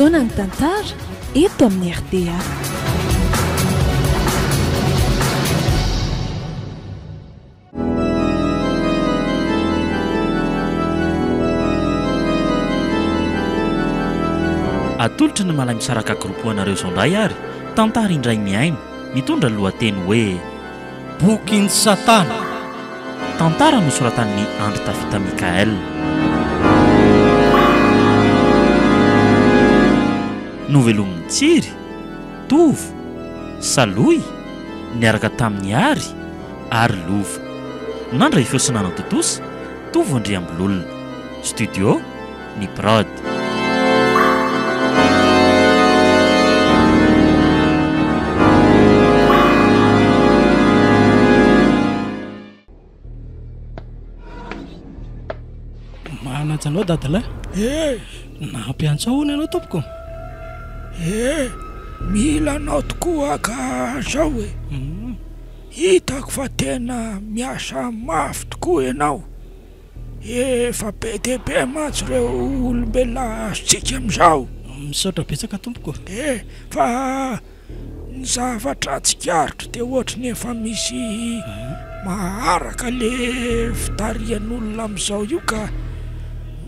Fotoana ny tantara eto amin'ny RTA. Atolotry ny malay misaraka groupoanareo izao indray ary tantara indray miaino mitondra ny lohateny hoe bokin'ny Satana. Tantara nosoratan'ny Andry Tafita Mikael. Novelomin'ny Tsiry, Tovo, Saloy, niaraka tamin'ny Ary Lova. Nandray fiosinana totosa, Tovo Andriambololona. Studio, ny Prod. Manatsanao dadalahy? Nampiantsaona ianao tompoko? Mila anao tokoa ka zao hoe hitako fa tena miasa mafy tokoa ianao. Efa be dia be mantsy reo olombelona azontsika amin'izao. Misaotra betsaka tompoko. Fa ny zavatra tsikaritra dia ohatry ny efa misy maharaka le fitarian'olona amin'izao io ka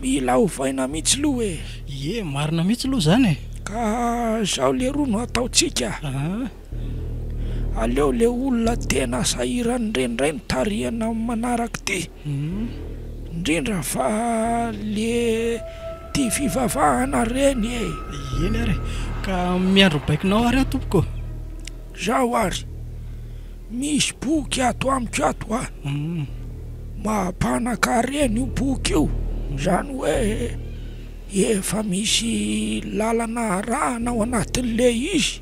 mila hovaina mihitsy loha e. Marina mihitsy loha zany ka zao le roa no ataotsika. Aleo le olona tena sahiran'ireny tariana manaraka ty. Indrindra fa le ty fivavahana reny Eny ary ka miandro baikinao ary tompoko. Zao ary misy boky ato amiko ato mampanankarena io boky io. Zany hoe efa misy lalana arahana ao anatin'le izy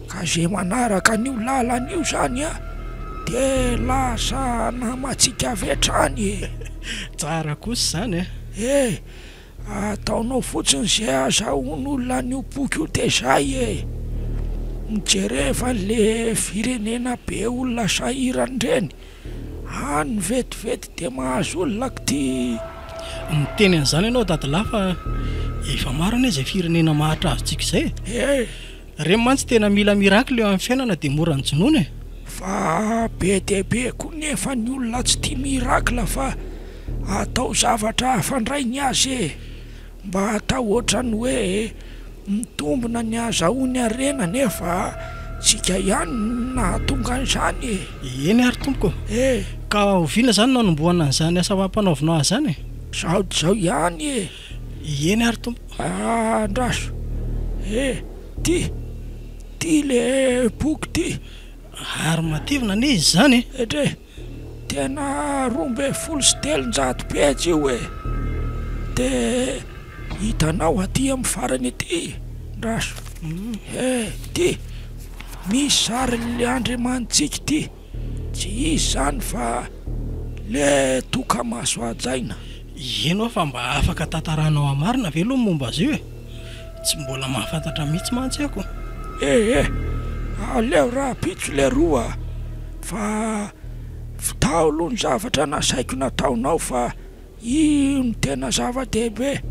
ka zay manaraka an'io lalana io zany dia lasa namatsika avy hatrany Tsara kosa zany ataonao fotsiny zay azahoan'olona an'io boky io dia zay mijerefa le firenena be olona sahirany reny any vetivety dia mahazo olona ty. Miteny an'izany ianao dadalahy fa efa maro anie izay firenena mahatra azontsika izay. Reny mantsy tena mila mirakily eo amin'ny fiainana dia mora ny jonoana fa be dia be koa nefa ny olona tsy tia mirakila fa atao zavatra hafandray ny azy mba atao ohatrany hoe mitombona ny azahoany harena nefa tsika ihany nahatonga an'izany Eny ary tompoko. Ka oviana zany nanomboana an'izany asa mampanaovinao azy zany zao ihany Eny ary tompoko. Andraso ty le boky ty ary matevina ane izy zany tena 12 pejy io dia hitanao aty amin'ny farany ety Andraso. Ty misy sarin'le Andriamanitsika ty tsy izy zany fa le tokamaso ajaina. Eno fa mba afaka tantaranao amarina ve aloha momba azy io tsy mbola mahafantatra mihitsy mantsy ako. Aleo raha pitso le roa fa fitao aloha ny zavatra nasaiko nataonao fa io ny tena zava-dehibe.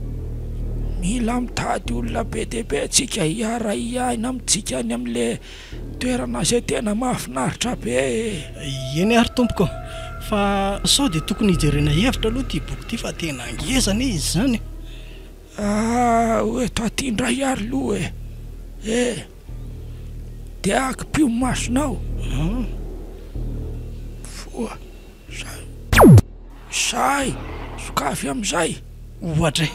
Mila mitady olona be dia be tsika hiara-hiaina amintsika any amin'le toerana izay tena mahafinaritra be. Eny ary tompoko fa sao dia tokony hijerena hevitra aloha ty boky ty fa tena ngezana izy zany. Hoe taty indray ary loha dia akipio masonao foa say sokafy amin'izay ohatra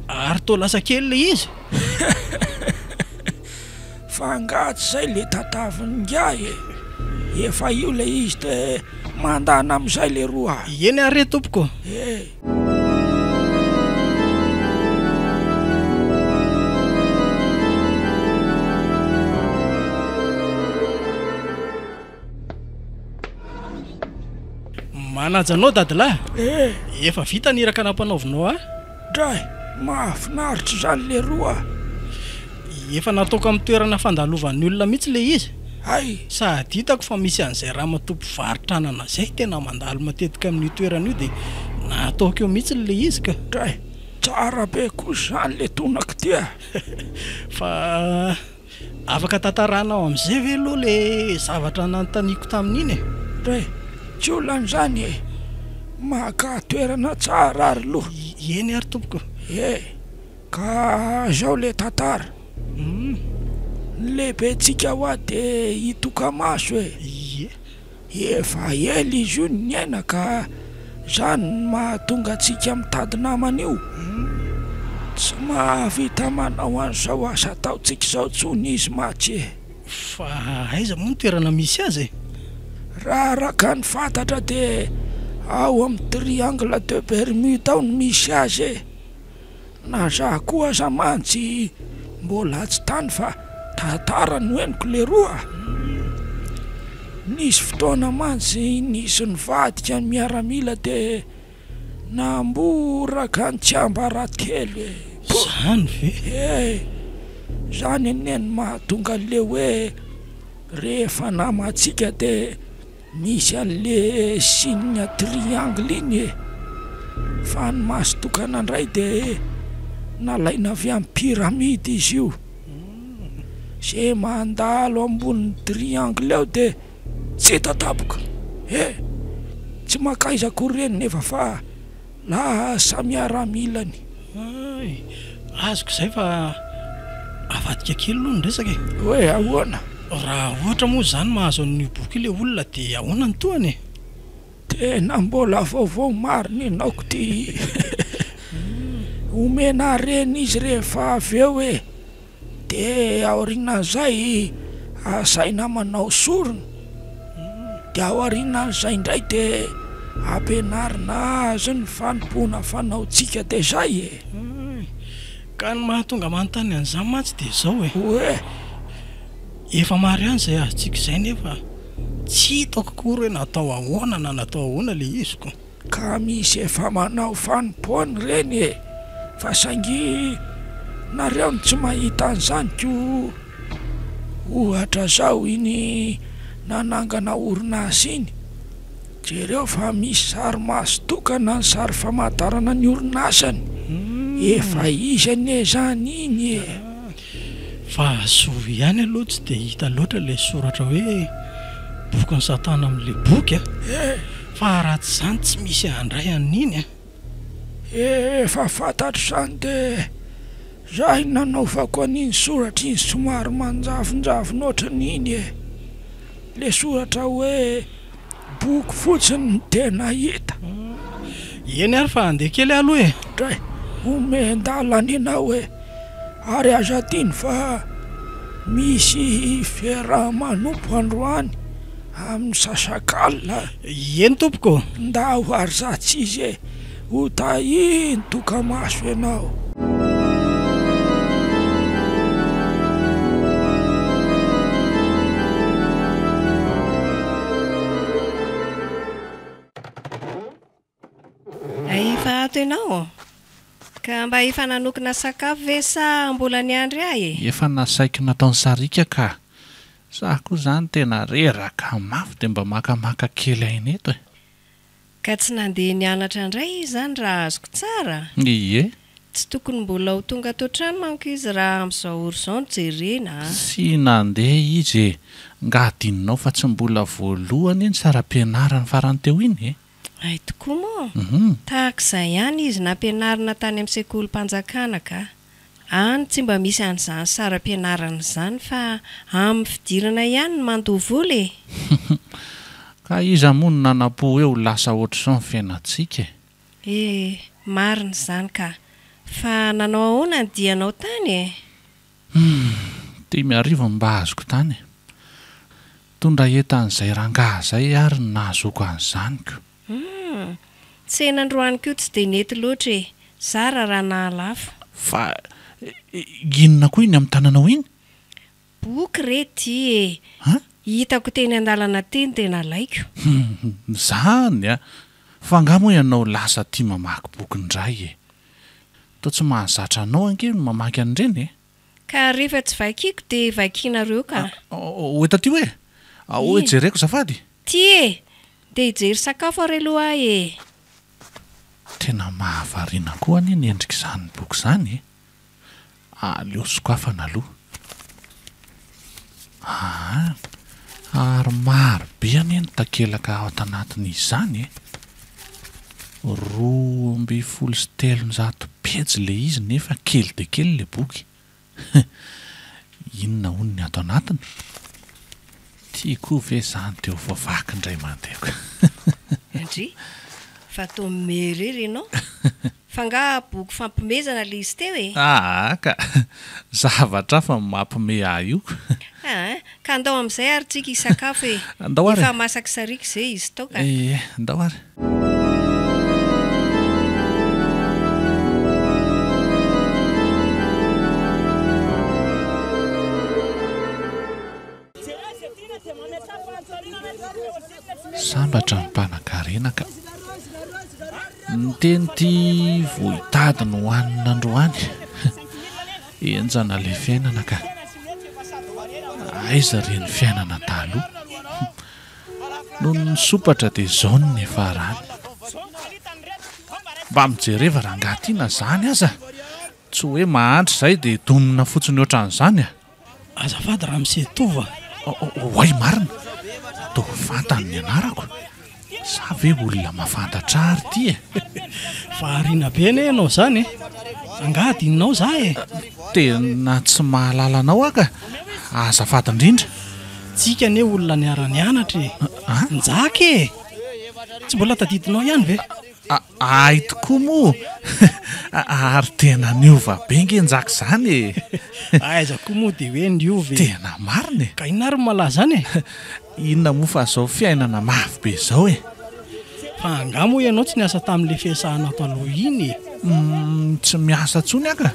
ary to lasa kely le izy fangatsy zay le tataviny ngay efa io le izy dia mandana amin'izay le roa. Eny ary tompoko. Manajanao dadalahy? Efa vita niraka nampanaovinao Dray, mahafinaritra zany le roa. Efa nataoko amin'ny toerana fandalovan'ny olona mihitsy le izy. Sady hitako fa misy an'izay raha matompo varitranana zay tena mandalo matetika amin'ny toerana io dia nataoko eo mihitsy le izy ka. Tsara tsara be kosa zany le tonako tia. Fa afaka tantaranao amin'izay ve aloha le zavatra nanontaniako tamin'iny e? Re tsy olan'izany e, maka toerana tsara ary loha. Eny ary tompoko. Ka zao le tantara. Lehibentsika ho a de hitoka-maso e. Efa ela izy io ny aina ka zany mahatonga antsika mitady namana io. Tsy mahavita manao an'izao asa ataontsika izao tsony izy matsy e. Fa aiza moa ny toerana misy azy e? Raha araka ny fantatra de ao amin'ny triangle de Bermude ao no misy azy e. Na za koa aza mantsy mbola tsy tany fa tantara no henoko le roa. Nisy fotoana mantsy nisy nivadika ny miaramila de namboraka ny tsiambaratelo e. Zany ve? Zany eny mahatonga le hoe rehefa namantsika de misy an'le signe triangle iny e. Fa ny maso tokana indray de nalaina avy amin'ny pyramide izy io. Zay mandalo ambony triangle ao de tsy tatapoka. Tsy makaiza koreny nefa fa lasa miaramilany. Azoko izay fa avadika kely aloha ny resaka e. Hoe ahoana? Raha ohatra moa zany mahazo an'io boky le olona de ahoana ny toany e? Tena mbola vaovao marina ianao ty. Omena reny izy rehefa avy eo e. De aorian'izay asaina manao sorona. De aorian'izay indray de ampianarina azy ny fanompoana fanaontsika de zay e. Ka ny mahatonga manontany an'izany mantsy de zao e. Hoe efa maro ihany izay azontsika izay nefa tsy hitako akory hoe natao ahoana na natao ahoana le iziko. Ka misy efa manao fanompoana reny e. Fa saingy nareo ny tsy mahita an'izany ko. Ohatra zao iny nanangana orinasa iny. Jereo fa misy sary maso tokana ny sary famantarana ny orinasany. Efa izany e zany iny e. Fa zovy ihany aloha tsy de hita loatra le soratra hoe boky ny Satana amin'le boky a. Fa raha tsy zany tsy misy handray an'iny a. Efa fantatro zany de zahay nanaovako an'iny soratra iny somary manjavinjavina ohatran'iny e. Le soratra hoe boky fotsiny no tena hita. Eny ary fa andeha kely aloha e. Dray omendalana ianao e. Ary aza tiny fa misy vera manompo androany amin'ny sasakalina. Eny tompoko. Nda ho ary zatsy izy e. Ho tahiny toka-maso ianao. Efa ato ianao ka mba efa nanokana sakafo ve sa mbola niandry ahy e? Efa nasaiko nataony sarika ka. Za koa zany tena reraka mafy de mba makamaka kely aina eto e. Ka tsy nandeha nianatra indray zany raha azoko tsara. Ie. Tsy tokony mbola ho tonga ato trano manko izy raha amin'izao orizao jerena. Sy nandeha izy e. Ngadininao fa tsy mbola voalohany iny saram-pianarana farany teo iny e. Ay tokoa moa. Tahak'izay ihany izy nampianarina tany amin'ny sekolim-panjakana ka. Any tsy mba misy an'izany saram-pianarana izany fa amin'ny fidirana ihany no mandoa vola e. Ka iza moa no nanampo hoe ho lasa ohatr'izao ny fiainantsika e. Marina izany ka. Fa nanao ahoana ny dianao tany e? 10:00 mba azoko tany e. Tondra entan'izay rangaha zay ary no nahazoko an'izany ko. Tsenandroany koa tsy de nety loatra e. Zara raha nahalafo. Fa inona koa iny amin'ny tananao iny? Boky rety e. Hitako teny an-dalana teny tena laiko. Zany a. Fa angamo ianao lasa tia mamaky boky indray e. Toa tsy mahazatra anao ange no mamaky an'ireny e. Ka rehefa tsy vakiako de vakianareo ka. Oeta ty hoe? Hoe jereko zafady? Ty e. De hijery sakafo ary aloha e. Tena mahavariana koa any ny endrika izany boky izany aleosiko afana aloha ary maro be any ny takelaka ao atanatin'izany 213 pejy le izy nefa kely de kely le boky inona hono ny ato anatiny tiako ve zany teo voavaky indray mandeko Andry fa tao merery ianao fa nga boky fampimezana le izy teo e ka zavatra fa mampime ahy io ka andao amin'izay ary tsika isakafo e andao ary efa masaky sarika izay izy tao ka andao ary sambatra ny mpanakarena ka ny teny ty vohitady no hohanina androany enjana le fiainana ka aiza re ny fiainana taloha no nisopatra dia zao ny farany mba mijereva rangatina zany aza tsy hoe mahandry izay dia domina fotsiny ohatran'izany azafady raha misetova hoay marina to fantany ny anarako sa ve olona mafantatra ary ty fahariana be ne ianao zany angady inonao za tena tsy mahalalanao aka azafady indrindra tsika ne olona niara-ny anatra njaka tsy mbola tadidinao ihany ve ay tokoa moa ary tena niova bengy njaka zany aiza koa moa dia hoe niova tena marina ka inona ary malaza any inona moa fa zao fiainana mafy be zao fa angamo ianao tsy niasa tamin'le fiasahana ato aloha iny tsy miasa tsony aka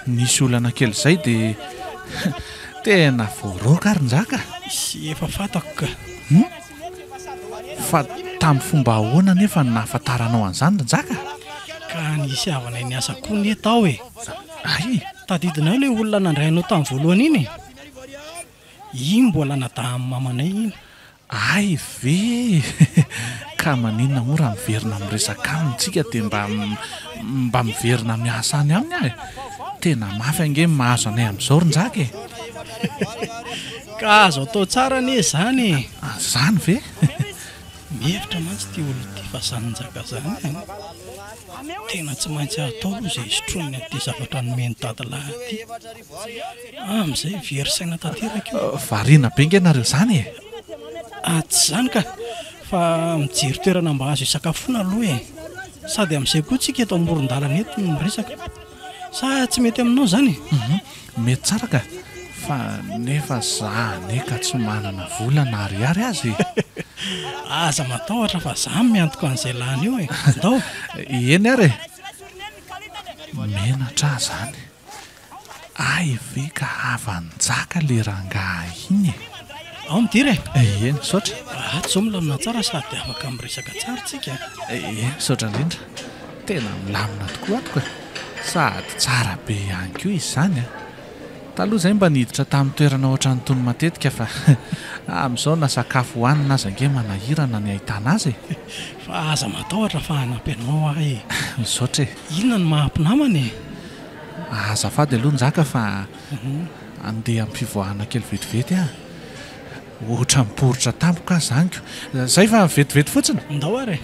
nisy olana kely izay dia tena voaroaka ary njaka sy efa fantako ka fa tamin'ny fomba ahoana nefa nahafantaranao an'izany njaka ka nisy havana niasa koa ny etao ay tadidinao ilay olona nandrainao tamin'ny voalohany iny mbola nadaha amin'ny mamanay iny ay ve ka maninona moa raha miverina miresaka amintsika dia mba miverina miasa any aminy ahy tena mafy ange mahazo anay amin'izao rinjaka ka azo atao tsara ne zany zany ve mihevitra mantsy ty olo ty fa zanynjaka zany tena tsy maintsy atao aloha izay isotrony ty zavatra nomeny tadalahy ty amin'izay verisaina tanteraka variana be nge nareo zany tsy zany ka fa mijery toerana mba azo isakafona aloha sady amin'izay koa tsika eto amoron-dalana eto no miresaka sa tsy mety aminao zany mety tsara ka fa nefa zany ka tsy manana volana ariary azy aza matahotra fa za miantoko an'izay lany io ndao eny ary menatra zany ay ve ka havanjaka le rangaha iny ao midiry eny saotra zao milamina tsara sady afaka miresaka tsara tsika saotra indrindra tena milamina tokoa atoka sady tsara be ihany koa izy zany taloha izay mba niditra tamin'ny toerana ohatrany tony matetika fa amin'izao na sakafo hohanina aza nge manahirana ny ahitana azy fa aza matahotra fa hanampy anao ahy misaotra inona ny mahampinamany azafady aloha njaka fa andeha ampivoahana kely vetivety ohatra miporotra tampoka azy zanyko zay fa vetivety fotsiny ndao ary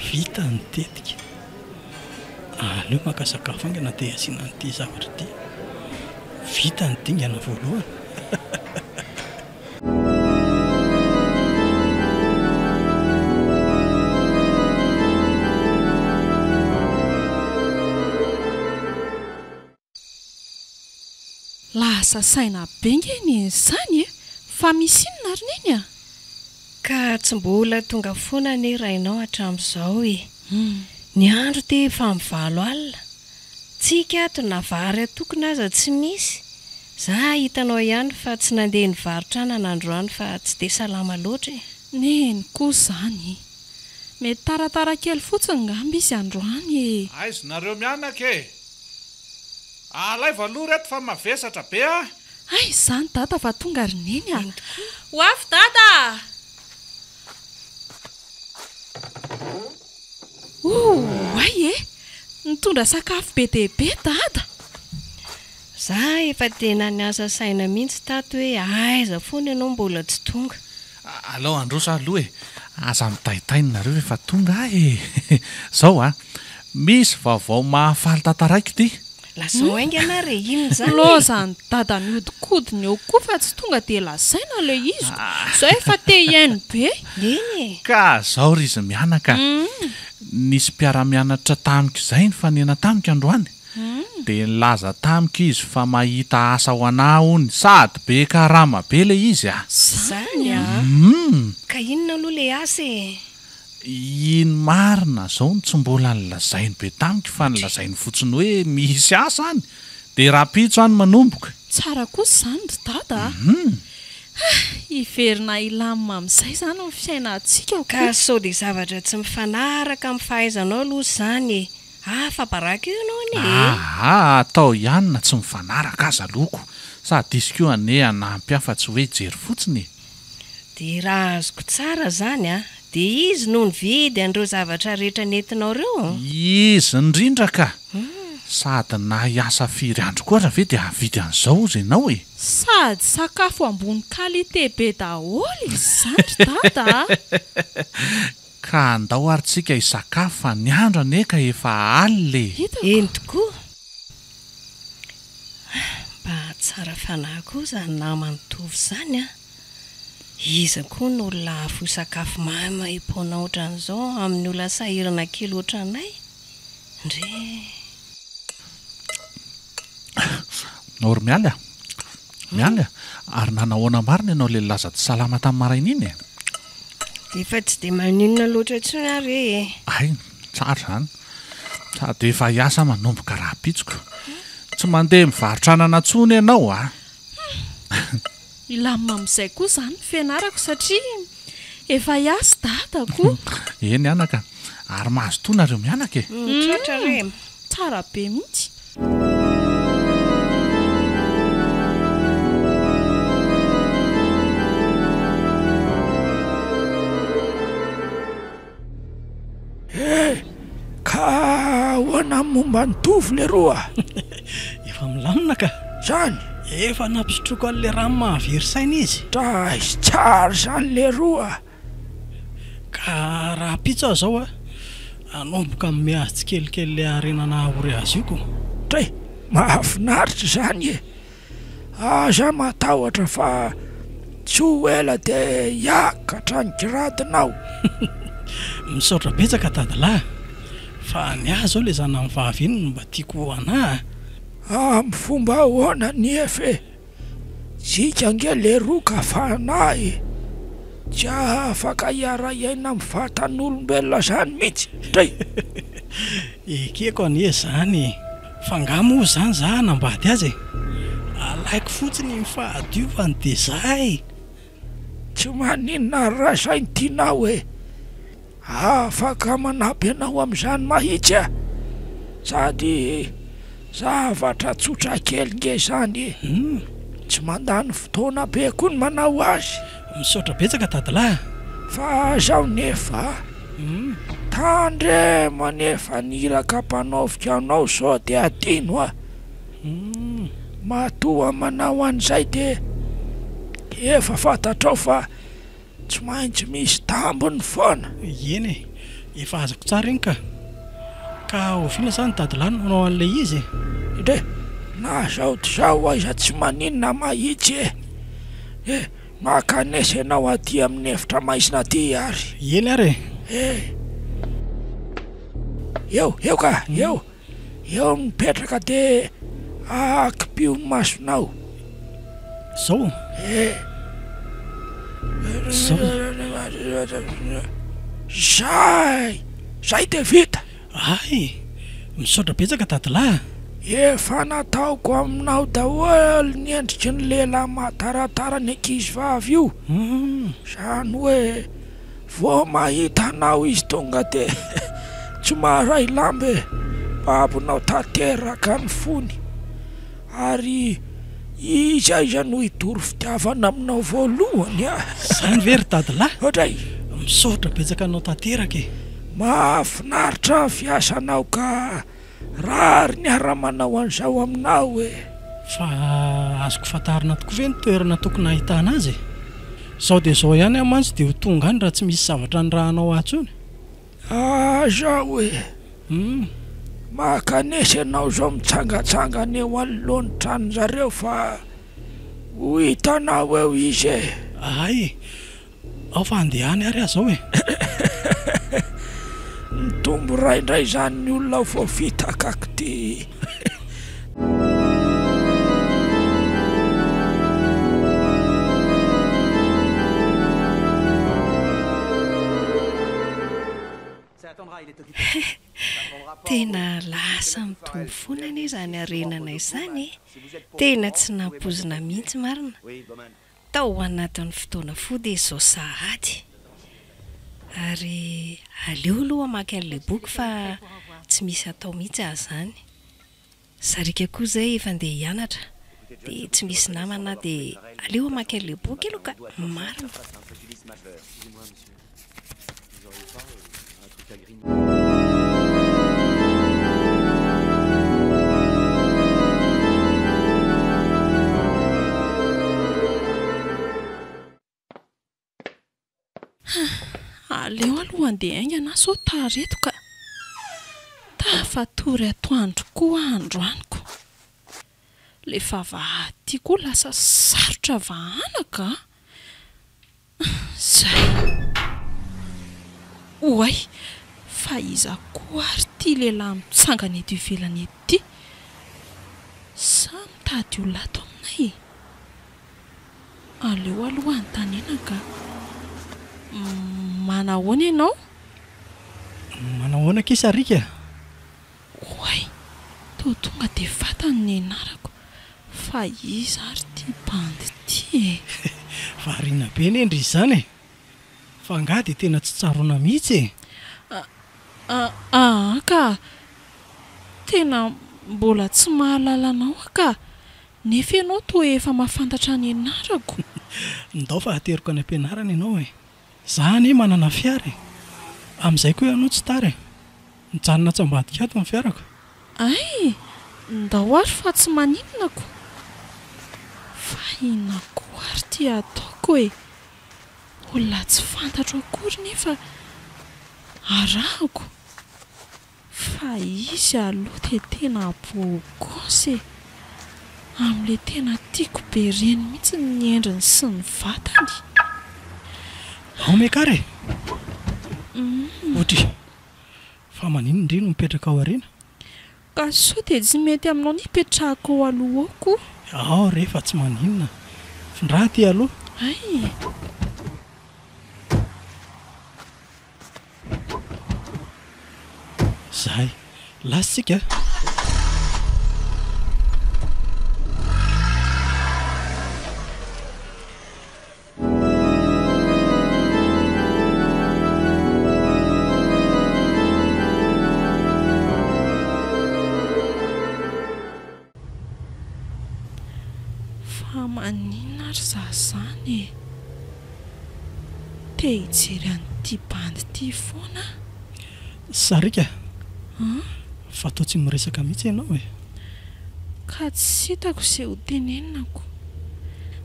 vita ny tetika aleo maka sakafo angana te asiana nyty zavatra ty vita ny dingana voalohany lasa saina bengeny zany fa misy inona ary neny ka tsy mbola tonga foana ny rainao hatramin'izao ny andro te efa mivalo alina tsika ato na vary atokona aza tsy misy za hitanao ihany fa tsy nandeha ny varotrana n'androany fa tsy dia salama loatra neny koa zany mety taratara kely fotsiny ngamby izy androany aizy nareo mianaka alay valoha reto fa mavesatra be ay zany dada fa tonga ry neny ho avy dada ay e nitondra sakafo be dehibe dada. Za efa tena niasa saina mihitsy tato hoe aiza foana ianao mbola tsy tonga. Alao androso aloha e, aza mitaitainareo rehefa tonga e. Zao misy vaovao mahafaly tantaraiky ity. Lazao hainga ana re inona zany? Lozany dada miodikodiny eo koa fa tsy tonga de lazaina le iziko. Zao efa te iaino be. Eny. Ka zao ry izy mianaka. Nisy mpiara-mianatra tamiko izay ny fanena tamiko androany. Dia nilaza tamiko izy fa mahita asa ho anà hony sady be karama be le izy Zany Ka inona aloha le asa e? Iny marina zao ny tsy mbola nilazainy be tamiko fa nilazainy fotsiny hoe misy asa any dia rapitso any manomboka. Tsara kosa zany ry dada. Iverina ilamina amin'izay zany ny fiainantsika. Ka sao dia zavatra tsy mifanaraka amin'ny fahaizanao aloha zany e. Fa baraka io ianao anie. Atao ihany na tsy mifanaraka aza loko sady izy koa ane anampy afa tsy hoe jery fotsiny. Dia raha azoko tsara zany dia izy no nividy an'ireo zavatra rehetra nentinao reo. Izy indrindra ka. Sady na hiasa firy andro koa raha ve dia havidy an'izao izy ianao e. Sady sakafo ambony qualité be daholo izany dada. Ka andao aritsika hisakafo fa ny andro ane ka efa aly le. Eny tokoa. Mba tsara fanahy koa zany namany tovy zany izy koa no olona afo sakafo mamy ipona ohatran'izao amin'ny olona sahirana kely ohatranay. Ndre Nor miala ary nanahoana marina ianao le laza tsy salama tamin'ny maraina iny e. Efa tsy dia maninona loatra intsony ary e. Ay, tsara zany. Sady efa hiasa manomboka raha-pitsoko. Tsy mandeha mivarotra ananantsony ianao Ilamina amin'izay koa zany fianarako satria efa hiasa dada koa. Eny anaka, ary mahazo toa nareo mianaka e. Tratra re. Tsara be mihitsy. Ka hoana momba ny tovy le roa. Efa milamina ka. Zany Efa nampisotroko an'le rano mahavery saina izy. Dra izy tsara zany le roa. Ka raha pitsa zao anomboka mihazy kelikely le arenana ahory azy io ko. Dray mahafinaritra zany e. Aza matahotra fa tsy ho ela dia hiakatra ny kiradinao. Misaotra betsaka dadalahy fa ny azo le zana amin'ny vaviny no mba tiako anahy. Amin'ny fomba ahoana nefa tsika nge le roa ka fanahy tsy afaka hiara-iaina amin'ny vatan'olombelona zany mihitsy. Dray ekeko anie zany fa ngamo zany za nambady azy alaiko fotsiny ny fahadiovany dia zay. Tsy maninona rasainy tianao e. Afaka manampy anao amin'izany mahitsy sady zavatra tsotra kely nge zany tsy mandany fotoana be koa ny manao azy. Misaotra betsaka dadalahy fa zaho nefa tandrema nefa niraka mpanaovika anao sao dia adino matoa manao an'izay dia efa fantatrao fa tsy maintsy misy tambony foana. Eny efa azako tsara iny ka oviana zany dadalahy nanao an'le izy Dre na zao ty zao aiza tsy maninona mahitsy makanesy anao aty amin'ny efitra maisina aty ary. Eny ary eo ka eo mipetraka dia akipio masonao zao. Zay dia vita. Ay, misaotra betsaka dadalahy. Efa nataoko aminao daholo ny endriky ny lehilahy mahataratara ny ankizy vavy io. Zany hoe vao mahita anao izy tonga dia tsy maharay lamba babonao tanteraka ny fony ary iza no hidoro fitiavana aminao voalohany Zany very dadalahy. Ohatray Misaotra betsaka anao tanteraka mahafinaritra fiasanao ka rary ny ara-manao an'izao aminao e. Fa azoko fantarina tokoa ve ny toerana tokony ahitana azy? Sao dia zao ihany amantsy dia ho tonga any raha tsy misy zavatra ny rahanao atsony. Zao e. Makanesy ianao zao mitsangatsangana eo anoloany trano zareo fa ho hitanao eo izy e. Ay, ao fa andehany ary aho zao e. Mitombo raindray zany ny olona ho vao fitakaky ty. Tena lasa mitombo foana anie zany arenana izany. Tena tsy nampozina mihitsy marina. Tao anatin'ny fotoana fody izao sahady. Ary aleo aloha maka an'ilay boky fa tsy misy atao mihitsy aho zany. Sarika koa zay efa andeha hianatra dia tsy misy namana dia aleo maka an'ilay boky aloha ka marina. Aleo aloha andeha aingana sao tareto ka tafatory atoandro koa androaniko. Le vavahady koa lasa sarotra vahanaka. Zay. Oay, fa iza koa ary ty lehilahy mitsangana eto ivelany ety. Sa mitady olona ato aminay. Aleo aloha antanena ka. Manahoana ianao? Manahoana kisa Rika? Oay, to tonga dia vatany ny anarako. Fa iza ary ty bandy ty e. Variana be ny endry izany e. Fa nga dia tena tsy tsaroana mihitsy e. Ka tena mbola tsy mahalala anao ka nefa ianao to efa mahafantatra ny anarako. Ndao fa ateriko any am-pianarana ianao e. Zany manana fiara e. Amin'izay koa ianao tsy tara e. Mijanona tsambadika ato ny fiarako. Ay, ndao ary fa tsy maninonako. Fa inako ary ty ataoko e. Olona tsy fantatro akory nefa arahako. Fa izy aloha dia tena bogosy. Amin'ilay tena tiako be reny mihitsy ny endriny sy ny vatany. Ao mekare. Otry. Fa manino indrino mipetraka ao aoriana? Ka sao dia tsy mety aminao ny hipetrahako ao aloha ko. Ao rehefa tsy maninona. Findraha ty aloha. Ay. Zay, lasitsika. Fa maninona ary zazany e. Te hijery an'ity bandy ty foana. Sarika. Fa tao tsy miresaka mihitsy ianao e. Ka tsy hitako izay ho tenenako.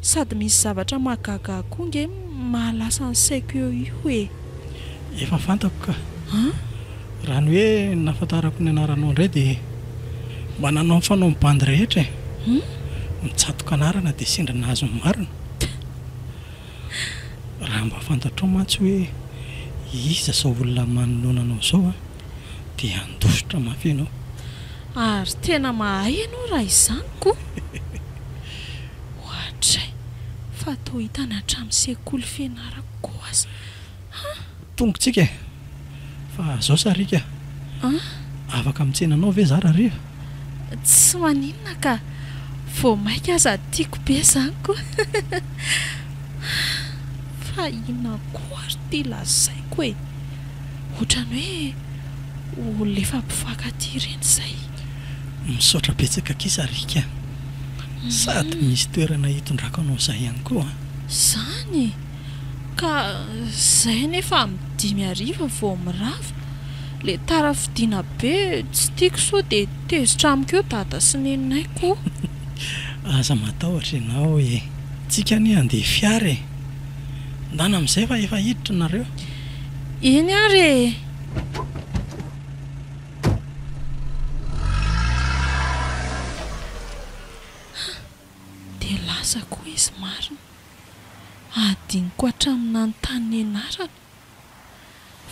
Sady misy zavatra mahagaga koa nge mahalasa ny saiko eo io e. Efa fantako ka. Raha ny hoe nafantarako ny anaranao indray dia mba nanao mifanao bandy rehetra e. Mitsatoka anarana dia sendra nahazo ny marina. Raha mba fantatrao mantsy hoe iza sao olona manoloana anao zao dia andositra mafy ianao. Ary tena mahay ianao raha izany koa. Ohatray, fa toa hitany hatramin'ny sekoly fianarako koa aza. Tongotsika e. Fa zao Sarika. Afaka mitsena anao ve zara riva? Tsy maninona ka. Vao maika aza tiako be zany koa. Fa inona koa ary ty lazaiko e. Ohatrany hoe lefa mpifankaty ireny izay. Misaotra betsaka kisa Rika. Sady misy toerana hitondrako anao izay ihany koa. Zany ka zay nefa amin'ny 5 ariva vao mirava le tara fidiana be tsy tiako so dia tezitra amiko eo dada sy neninay koa. Aza matahotra ianao e. Tsika ny andeha fiara e. Ndana amin'izay fa efa hiditra nareo. Eny ary dia lasa koa izy marina. Adiniko hatramina ny tany ianarana.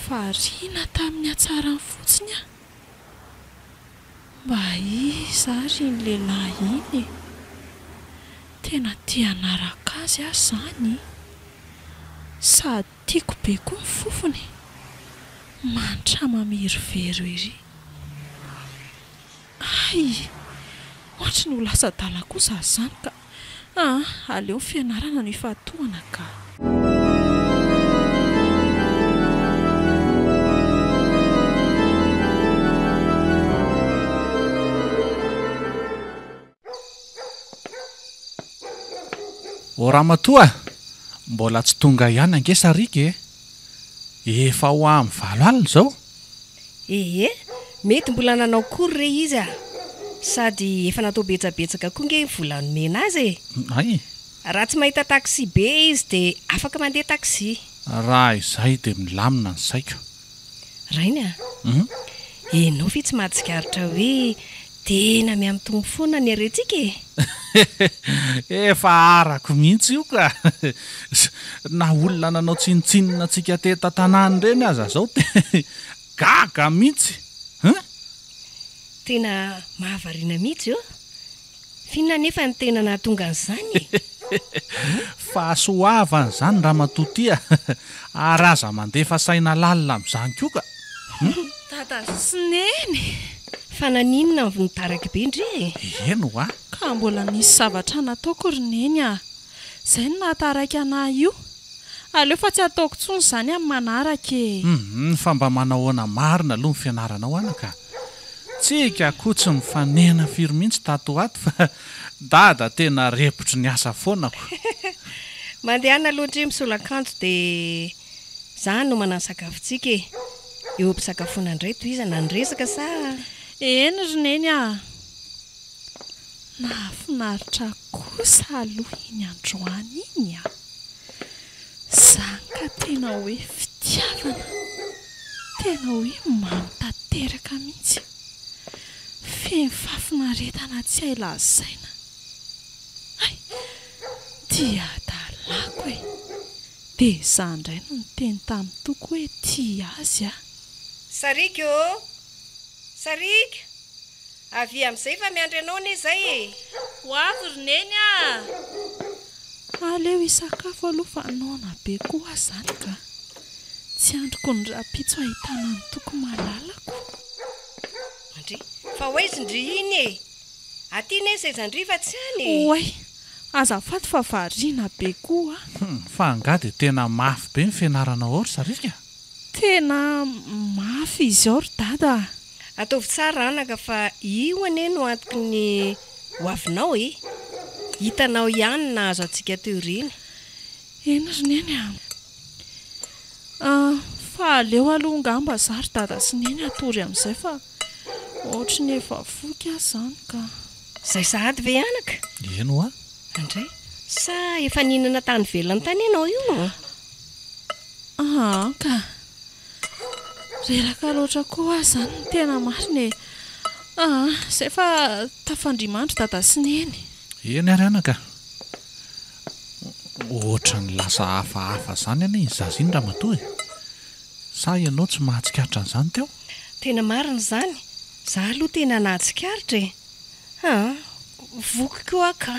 Fariana tamin'ny hatsarany fotsiny a. Mba iza ary ny lehilahy iny. Tena tia hanaraka azy aho izany. Sady tiako be koa ny fofony. Mantra mamiryvero ery. Ay, ohatry ny ho lasa dala kosa izany ka. Aleo fianarana no ifatohana ka. O Ramatoa, mbola tsy tonga ihany ange Sarika e. Efa ho amin'ny 7 alina izao. Mety mbola nanao kory re izy a. Sady efa natao betsabetsaka koa nge vola nomena azy e. Ay, Raha tsy mahita taxi be izy dia afaka mandeha taxi. raha izay dia milamina ny saiko. Rainy a. Enao fi tsy mahatsikaritra hoe tena miamitombo foana ny aretika e. Efa arako mihitsy io ka. Na olona nanao tsinitsinina antsika teta tanàny ireny aza zao gaga mihitsy. Tena mahavariana mihitsy io. Finna nefa ny tena nahatonga an'izany e. Fahasoavana izany Ramatoa tia. Ary aza mandefa saina lalina amin'izany koa ka. Dada sy neny. Fa naninona ny vonintaraka be indri e. Eno a. Ka mbola nisy zavatra nataoko ry neny a. Izay no nahataraka anahy io. Aleo fa tsy ataoko tsony izany amin'ny manaraka e. Fa mba manahoana marina aloha ny fianaranao anaka. Tsika koa tsy mifanena firy mihitsy tato ato fa dada tena repotry ny asa foanako. Mandehana aloha ndry misolakanto dia izany no manano sakafontsika e. Eo am-pisakafoana indray toy iza na nyresaka sa. Eny ry neny a. Nahafinaritra kosa aloha iny androany iny a. Izany ka tena hoe fitiavana. Tena hoe mamy tanteraka mihitsy. Feno fafinaretana tsy hay lazaina. Ay, tia dalako e. Dia izany indray no niteny tamin'ny toko hoe tia azy a. Sarika o. Sarika. Avy amin'izay fa miandry anao ne izay e. Ho avy ry neny a. Aleo hisakafo aloha fa noana be koa izany ka. Tsy androko ny rapitso ahitana ny toko malalako. Andry, fa hoaizy ndry iny e. Aty ne sezandry fa tsy any. Oay, azafady fa variana be koa. Fa angady tena mafy be ny fianaranao ry Sarika. Tena mafy izy ao ry dada. Ataovy tsara anaka fa io ane no antoky ny hoavinao e. Hitanao ihany na azo antsika teo ireny. Eny ry neny a. Fa aleo aloha ngamba zary dada sy neny atory amin'izay fa ohatry ny efa voky azy izany ka. Izay sahady ve anaka? Eno a. Andray, sa efa ninana tany velona tany ianao io? Ka. Reraka loatra koa azy izany ny tena marina e. Izay fa tafandrimandry dada sy neny. Eny ary anaka. Ohatra ny lasa hafahafa izany anie izazy iny Ramatoa e. Sa ianao tsy mahatsikaritra an'izany teo? Tena marina izany. Izaho aloha tena nahatsikaritra e. Voky koa ka.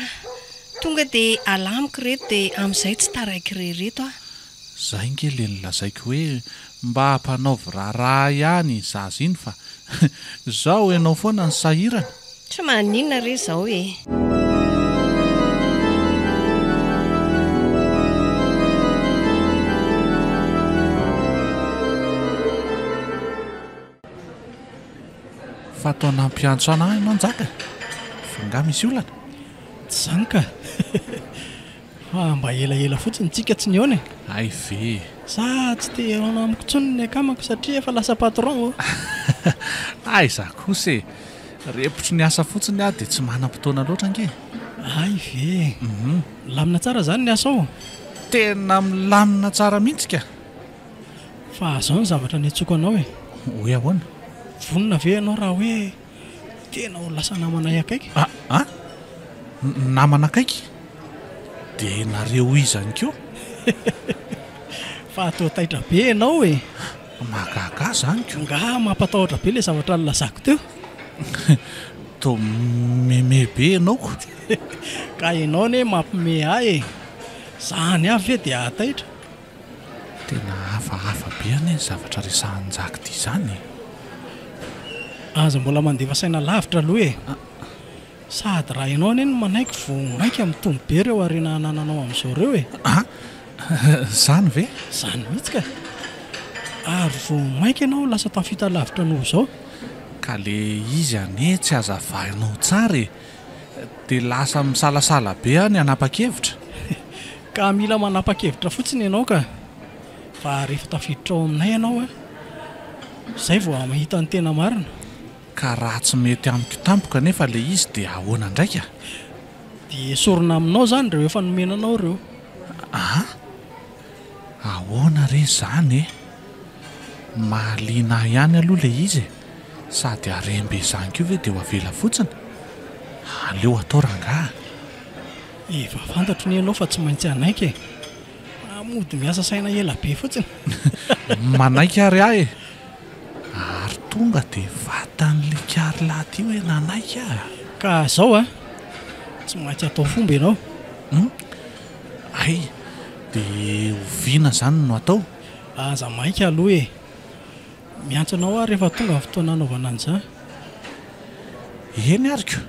Tonga dia alamiko reto dia amin'izay tsy taraiky rereto a. Zay ngely nilazaiko hoe mba hampanaovy raharaha ihany izazy iny fa izao ianao foana ny sahirana. Tsy maninona re izao e. Fa atao nampiantso anahy ianao njaka. Fa nga misy olana. Tsy izany ka. Fa mba elaela fotsiny tsika tsy niona e. Ay ve, za tsy te ana amiko tsony ny akamako satria efa lasa patron ay za kosa e repotry ny asa fotsiny dia tsy manam-potoana loatra ange ay ve lamina tsara zany ny asa ao tena milamina tsara mihitsy ka fa azao ny zavatra ny atsoko anao e hoe ahoana vonona ve ianao raha hoe tena ho lasa namanay akaiky namana akaiky dia nareo izany koa fa atao taitra be ianao e mahagaga zany ko nga mampatahotra be ilay zavatra nylazako teo to meme be ianaoko ka ianao ne mampime ahy e zany avy ve dia ataitra tena hafahafa be any ny zavatra resahanjaka ty zany aza mbola mandefa saina lavitra aloha e sady raha ianao ane no manaiky vo mainka mitombo be reo arena anananao amin'izao reo e zany ve zany mihitsy ka ary vo mainka ianao lasa tafita lavitra noho zao ka le izy ane tsy azavainao tsara e dia lasa misalasala be any anapa-kevitra ka mila manapa-kevitra fotsiny ianao ka fa rehefa tafiditra ao aminay ianao a zay vo mahita ny tena marina ka raha tsy mety amiko tampoka nefa le izy dia ahoana ndraika dia sorona aminao zany reo efa nomenanao reo ahoana re zany e mahaliana ihany aloha le izy sady arembe zany keo ve dia ho avela fotsiny aleo atao rangaha efa fantatro ny ianao fa tsy maintsy anaiky e amody miasa saina ela be fotsiny manaiky ary ahy e ary tonga dia vatan'le kary laty io e nanaiky ah ka zao a tsy maintsy atao fomba ianao ay dia oviana zany no atao aza mainka aloha e miantso anao a rehefa tonga ny fotoana anaovana an'za eny ariko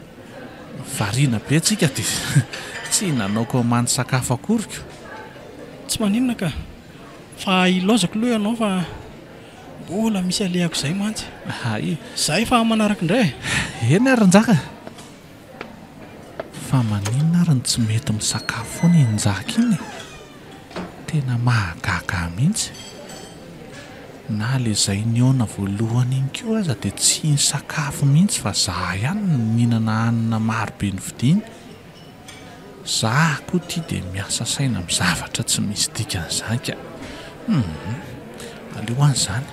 variana be tsika dia tsy nanaoko mandy sakafo akoriko tsy maninona ka fa ilozako loha ianao fa mbola misy alehako izay mantsy ay zay fa manaraka indray eny arynjaka fa maninona ary ny tsy mety misakafo foana injaka iny tena mahagaga mihitsy na le zay niona voalohany iny koa aza dia tsy nisakafo mihitsy fa za ihany mihinana hanina marobe ny vidiny za koa tia dia miasa saina amin'ny zavatra tsy misy dikan'izany ka aleo any zany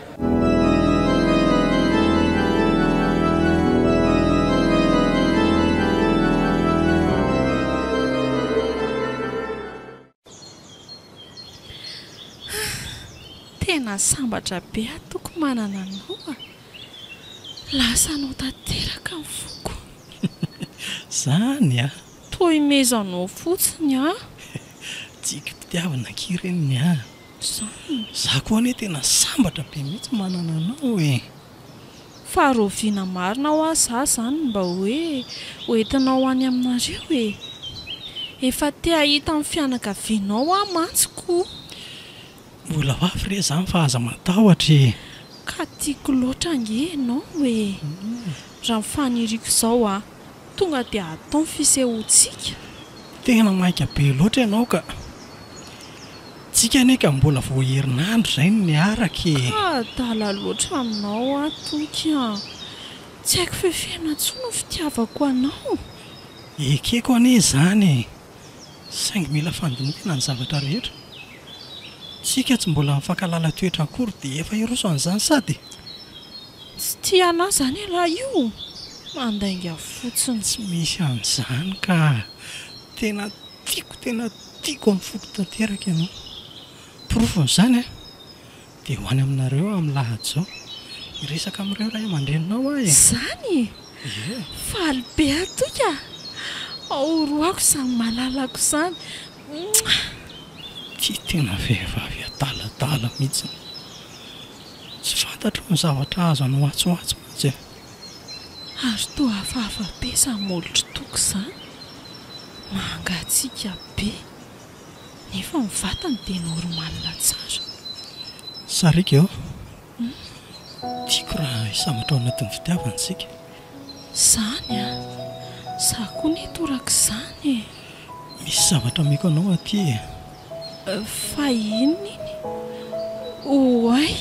tena sambatra be atoko manana anao a lasa anao tanteraka ny foko zany a toy mezanao fotsiny a tsika mpitiavana kireniny a zany za koa ane tena sambatra be mihitsy manana anao e faharoviana marina ho azy za zany mba hoe hoentinao any aminareo e efa te hahita amin'ny fianakavianao a mantsiko mbola hoafy re zany fa aza matahotra e ka tiako loatra angenao hoe raha mifaniriako izao a tonga dia atao ny fisehoantsika tena mainka be loatra ianao ka tsika ane ka mbola voaherinandro zay no niaraka e adala loatra aminao a toky a tsy haiko fefena tsoa no fitiavako anao ekeko ane zany saingy mila fandinihana ny zavatra rehetra tsika tsy mbola mifankalala toetra akory dia efa iroso an'izany sady tsy tia anao zany raha io mandainga fotsiny tsy misy an'izany ka tena tiako amin'ny foko tanteraka ianao porofon'izany a dia ho any aminareo amin'ny lahady zao iresaka amin'ireo raha aman-dreninao ahy zany faly be atoka aoroako izany malalako izany ty tena vehivavy adaladala mihitsy tsy fantatro ny zavatra azo any hoatsohatso mihitsy ary toa hafahafa be samolotry toko izany mangatsika be nefa mivatany dia normalina tsara sarika eo tiako raha hisamatra ao anatin'ny fitiavansika zany a za koa netoraka izany misy zavatra meko anao aty fa inona iny oay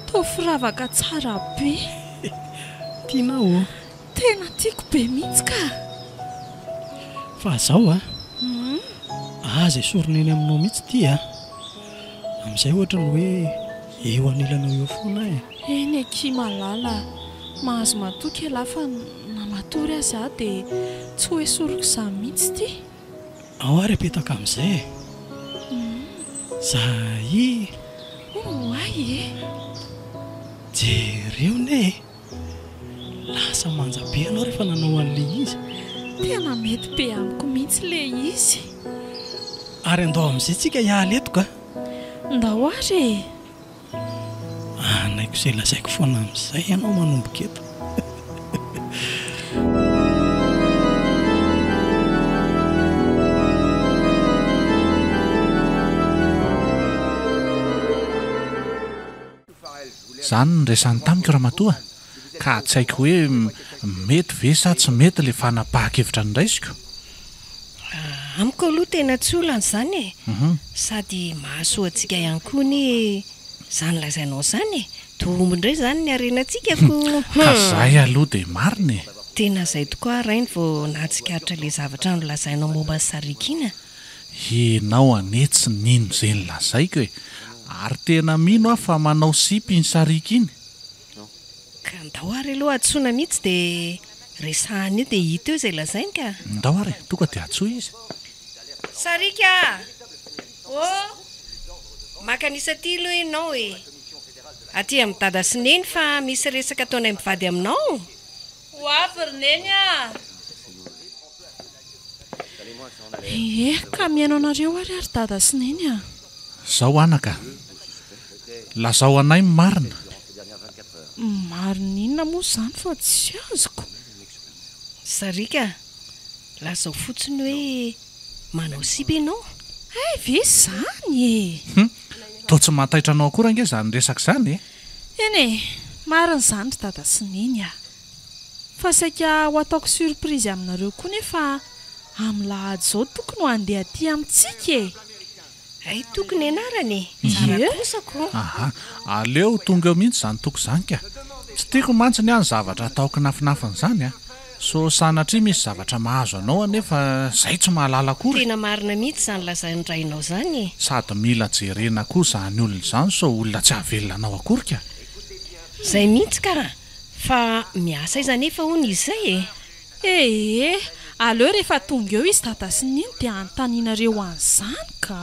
tao firavaka tsara be tianao tena tiako be mihitsy ka fa zao aza esorina eny aminao mihitsy ty amin'izay ohatra ny hoe eo anilanao eo foana eny aky malala mahazo matoky alafa namatory azy aho dia tsy ho esoriko za mihitsy ty ao ary apetaka amin'izay zahy oay jereo ne lasa manja be anao rehefa nanao an'ilay izy tena mety be amiko mihitsy le izy ary andao amin'izay tsika hialy eto ka ndao ary naiko izay lazaiko foana amin'izay ianao manomboka eto izany ny resany tamiko raha matoa ka tsy haiko hoe mety ve sa tsy mety le fanapahakevitra ny raisiko amiko aloha tena tsy olana izany sady mahasoa antsika ihany koa ny izany lazainao izany tombondray izany ny arenantsika ko ka zahay aloha dia marina tena izay tokoa rainy vao nahatsikaritra le zavatra no lazainao momba ny sarikina enao anetsy nino izay ny lazaiko e ary tena mino aho fa manao sipy ny sarika iny ka ndao ary aloha atsoina mihitsy dia resahany io dia hita eo izay lazainy ka ndao ary tonga dia atsoa izy sarika makanisa ty aloha ianao e aty amin'ny dada sineny fa misy resaka ataonay mivady aminao hoavyrneny ka miaino anareo ary dada sineny zao anaka lazao anay marina marina inona moa izany fa tsy azoko sarika lazao fotsiny hoe manao sipy ianao ve izany to tsy mahataitra anao akory ange izany resaka izany eny marina izany ry dada sineny fa saika ho ataoko surprise aminareo koa nefa amin'ny lahady izao tokony ho andeha aty amintsika ay tokony anarany zarakosako aleo tonga eo mihitsy izany toko izany ka tsy tiako mantsy ny any zavatra ataoko nafinafina izany so sanatria misy zavatra mahazo anao nefa izay tsy mahalala akory tena marina mihitsy izany lazaindrainao izany sady mila jerena koa izany olona izany so olona tsy hahavelona anao akory ka izay mihitsy ka fa miasa iza nefa hono izay aleo rehefa tonga eo izy dada sininy dia antaninareo an'izany ka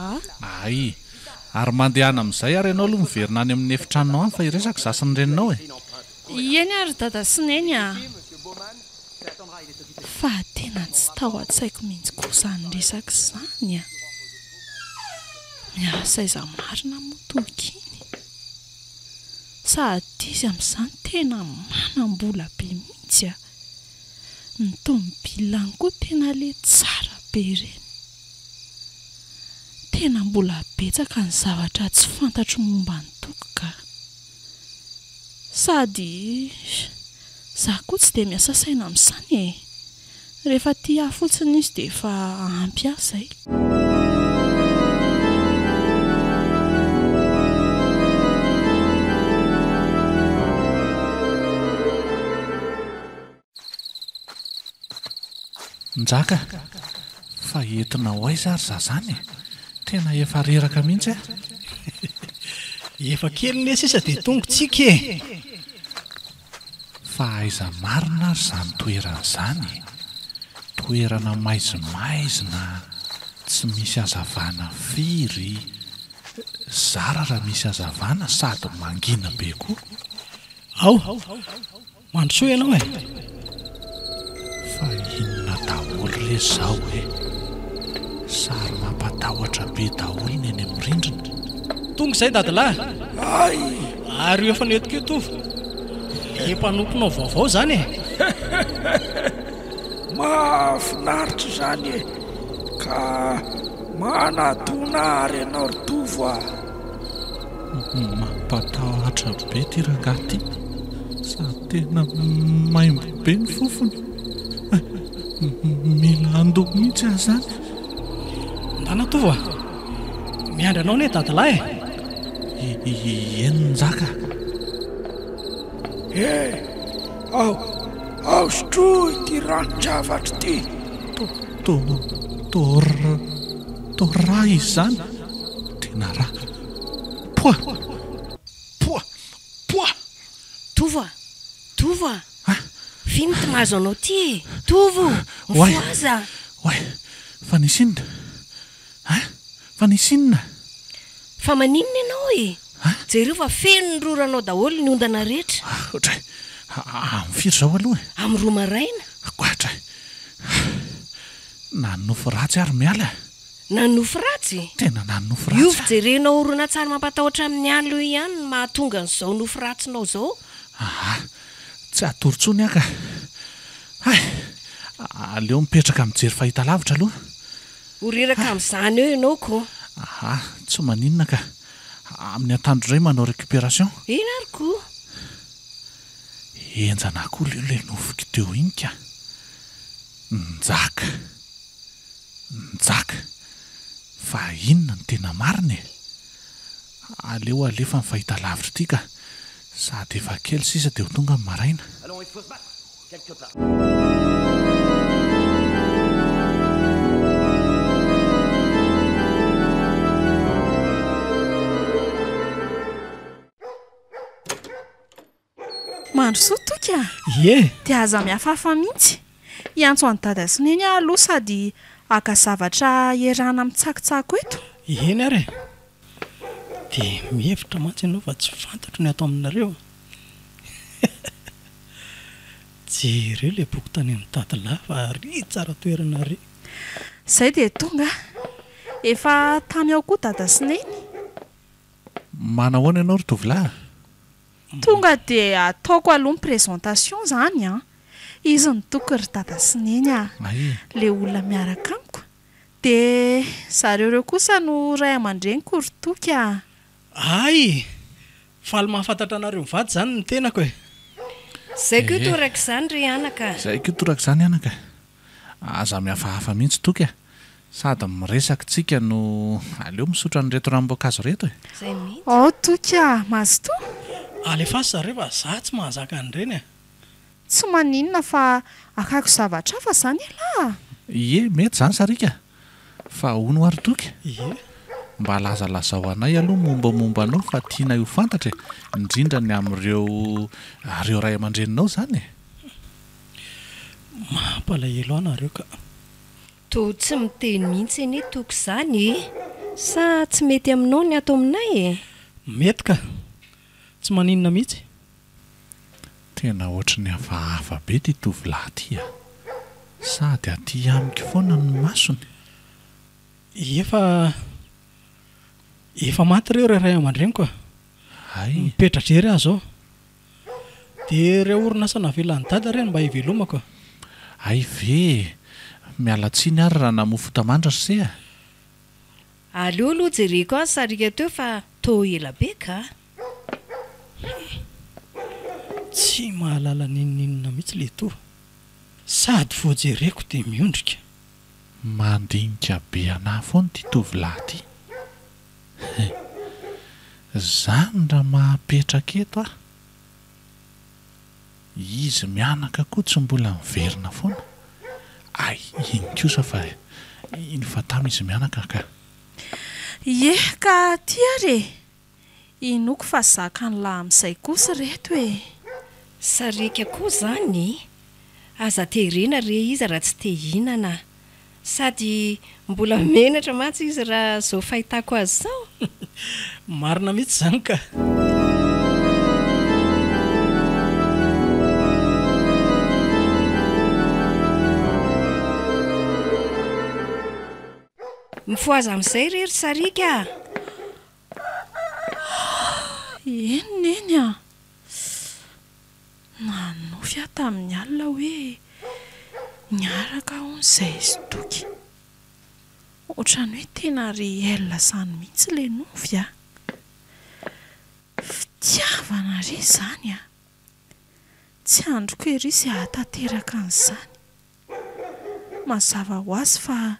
ay ary mandehana amin'izay ary ianao aloha miverina any amin'ny efitranonao any fa iresaka zasany reninao eny ary dada sineny fa tena tsy tao an-tsaiko mihitsy koa izany resaka izany miasa iza marina motoky iny sady izy amin'izany tena manam-bola be mihitsy ny tomobilany koa tena le tsara be ireny tena mbola betsaka ny zavatra tsy fantatro momba ny tokoka sady za koa tsy dia miasa saina amin'izany rehefa tia fotsiny izy dia efa ampy azay njaka fa entina ho aiza ary za zany tena efa reraka mihitsy efa kely ny sisa dia tongotsika fa aiza marina ary izany toerana izany toerana maizimaizina tsy misy hazavana firy zara raha misy hazavana sady mangina be koa ao mandrosoa ianao fa inona daholo re zao sary mampatahotra be daholo ny eny amin'ny rindrina tonga izay dadalahy ary efa netiko etovy le mpanomponao vaovao izany mahafinaritra izany ka manatona ary ianao ry tovo mampatahotra be ty rangaty sady tena maimbo be ny fofony mila andoha mihitsy ahy zany ndana tovo miandry anao ne dadalahy Enonjaka? Ao sotroy ty ranon-javatra ty. To ra izy zany. Tena ra. Poa. Tovo vino ty mahazo anao ty Tovo mifoaza. Oay, fa nisinona? Fa nisinona? Fa maninona ianao jereo fa feno ny roranao daholo ny ondana rehetra. Ohatray, amin'ny firy zao aloha? Amin'ny roa maraina. Akoatra. Nanofo ratsy ary miala. Nanofo ratsy? Tena nanofo ratsy. Io fijerenao orona tsara mampatahotra amin'ny alina ihany no mahatonga an'izao nofo ratsinao zao. Tsy atoritsony aka. Aleo mipetraka mijery fahitalavitra aloha. Horiraka amin'izany eo ianao ko. Tsy maninona ka. Amin'ny atandro iray manao récupération. Ina ary koa? Enjana koa ilay nofoko teo iny ka. Njaka. Fa inona ny tena marina e? Aleo alefa ny fahitalavitra ity ka. Sady efa kely sisa dia ho tonga amin'ny maraina. Mandrosoa toka. Dia aza mihafahafa mihitsy. Iantso any dada sy neny aloha sady aka zavatra iarahana amin'ny tsakotsako eto. Eny ary. Dia mihevitra mantsy ianao fa tsy fantatro ny ato aminareo. Jereo ilay boky tany amin'ny tadilahy fa ry tsara toerana ry. Izay dia tonga. Efa tamy ao koa dada sy neny. Manahoana ianao ry tovolahy? Tonga dia ataoko aloha ny présentation zany izy ny toko ry dada sy neny le olona miaraka amiko. Dia zareo reo kosa no ray aman-dreniko ry toka. Ay, faly mahafantatra anareo mivady zany ny tenako e. Zay ko toraka izany ry anaka. Zay ko toraka izany anaka. Aza mihafahafa mihitsy toka. Sady miresaka tsika no aleo misotra nyreto ranom-boankazo reto e. Zay mihitsy. Toka, mazoto. Alefa sy zareo fa za tsy mahazaka an'ireny e. Tsy maninona fa akako zavatra hafa zany ala. Mety zany sarika. Fa hono ary toka. Mba lazalazao anay aloha mombamomba anao fa tiana ho fantatra indrindra ny amin'ireo ray aman-dreninao zany e. Mampalahelo anareo ka. To tsy miteny mihitsy eny toko izany sa tsy mety aminao ny ato aminay e. Mety ka. Tsy maninona mihitsy. Tena ohatry ny hafahafa be ty tovolahy ty sady aty amiko foana ny masony. Efa maty ireo ray aman-dreniko. Mipetratra ery aho zao. Dia ireo orinasa navelan'ny dada ireny mba hivelomako. Ve mialatsiny ary raha namofo tamandra se aleo aloha jereko azy sarika teo fa to ela be ka. Tsy mahalala ninona mihitsy le to. Sady voajereko dia miondrika. Mandinika be anahy foana ty tovolahy ty. Zany raha mahapetraka eto izy mianaka koa tsy mbola miverina foana. Iny kosa fa iny fa tamy izy mianaka ka. Ka ty ary inoko fa zaka ny lahy amin'izay kosa reto e. Sarika koa zany aza terena re izy raha tsy te hinana sady mbola menatra mantsy izy raha zao fahitako azy zao. Marina mihitsy zany ka. Mifoaza amin'izay rery sarika. Eny nanofy aho tamin'ny alina hoe niaraka on'izay izy toky. Ohatrany hoe tena réel zany mihitsy le nofy fitiavana ry zany tsy androko ery sy ahatateraka an'izany. Mazava ho azy fa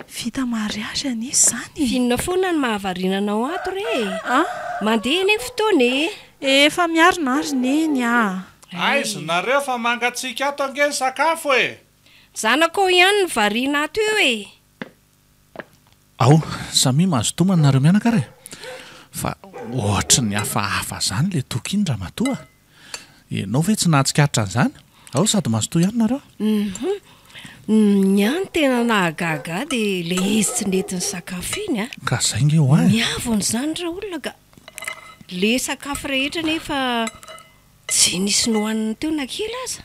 vita mariazy anie zany. Finona foana ny mahavarinanao ato re. Mandeha eny fotoana efa miarina ary neny aizy nareo fa mangatsika ato angeny sakafo zanako ihany ny variana ato io ao samy mazotomana nareo mianaka re fa ohatra ny hafahafa zany le toky iny raha matoa ianao ve tsy nahatsikaritra an'izany ao sady mazotoa ihany nareo ny any tena nahagaga dia le izy tsy nentiny sakafo iny ka zay nge ho ahy miavony zany raha olona ka le sakafo rehetra nefa tsy nisy nohaniny teo na kely aza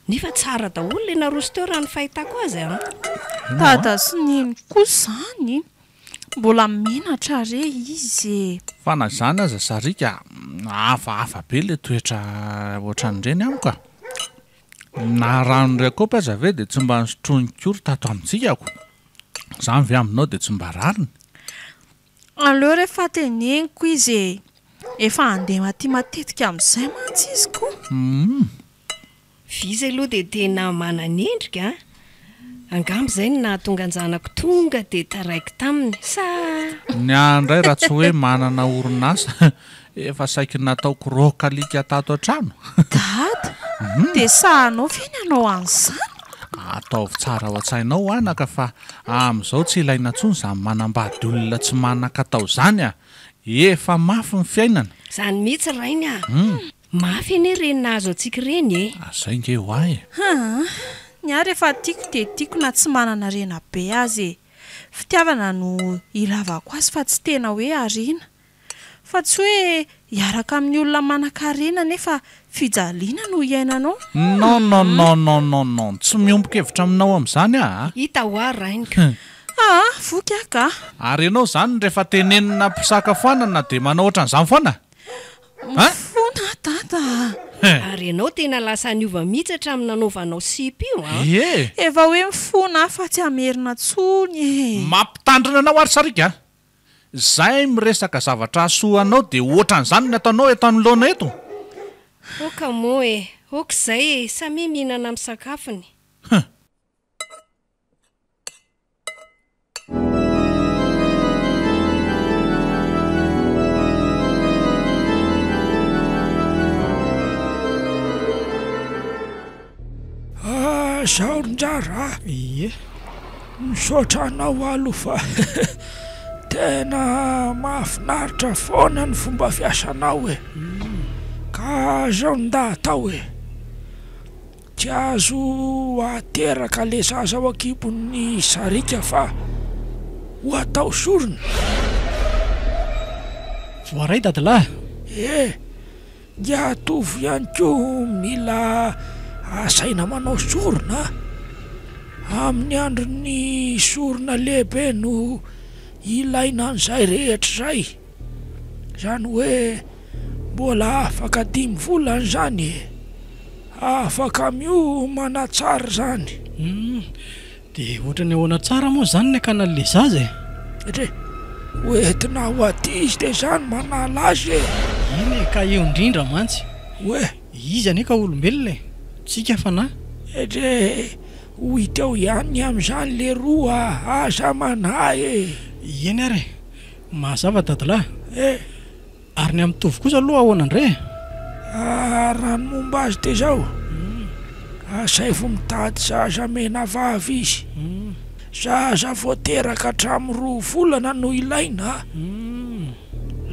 nefa tsara daholo le naroso teo raha ny fahitako azy dada sy neny koa zany mbola menatra re izy fa na zany aza sarika hafahafa be le toetra ohatran'ireny amiko na rano ray kopy aza ve dia tsy mba nisotroiny kory tato amintsika ako zany ve aminao dia tsy mba rariny aleo rehefa teneniko izy efa andeha maty matetika amin'izay mantsy izy koa vizy aloha dia tena mananendrika angamba izay ny nahatonga anjanako tonga dia taraiko taminy sa ny andray raha tsy hoe manana orinasa efa saiky nataoko rokalika tato an-trano dada dia sahanao ve ny anao an'izany ataovy tsara ao an-tsainao anaka fa amin'izao tsy ilaina ntsony izany manambady olona tsy manan-katao zany efa mafy ny fiainana izany mihitsy rainy mafy anie reny nahazo antsika reny zay nge ho ahy ny ary efa tiako dia tiako na tsy manana rena be azy fitiavana no ilavako azy fa tsy tena hoe arena fa tsy hoe hiaraka amin'ny olona manan-karena nefa fijaliana no iainanao non tsy miomboka hevitra aminao amin'izany hita ho ary rainiko voky aka ary ianao zany rehefa tenenina mpisakafoanana dia manao ohatran'izany foana fona dada ary ianao tena lasa niova mihitsy hatramin'ny nanaovanao sipy io efa hoe mifona fa tsy hamerina tsony mampitandrina anao ary sarika zay miresaka zavatra asoanao dia ohatran'izany ny ataonao eto anoloana eto oka mo oka izay samy mihinana amin'ny sakafony saorinjara misaotra anao aloha fa tena mahafinaritra foana ny fomba fiasanao ka zao nda atao tsy azo ateraka le zaza ao akibon'ny sarika fa ho atao sorona voaray dadalahy ny atovy ihany koa mila asaina manao sorona amin'ny androny sorona lehibe no ilaina an'izay rehetra zay zany hoe mbola afaka 5 volana zany afaka manatsara zany dia ohatrany ahoana tsara moa zany ny akana le zaza hoentina ho aty izy dia zany manala azy iny ka eo indrindra mantsy hoe izy ane ka olombelona tsika fa na ho hiteo ihany amin'izany le roa aza manahy eny ary mahazava dadalahy ary ny amitovy kosa aloha ahoanandray raha ny momba azy dia zao asay vo mitady zaza mena vavy izy zaza voateraka hatramin'ny 2 volana no ilaina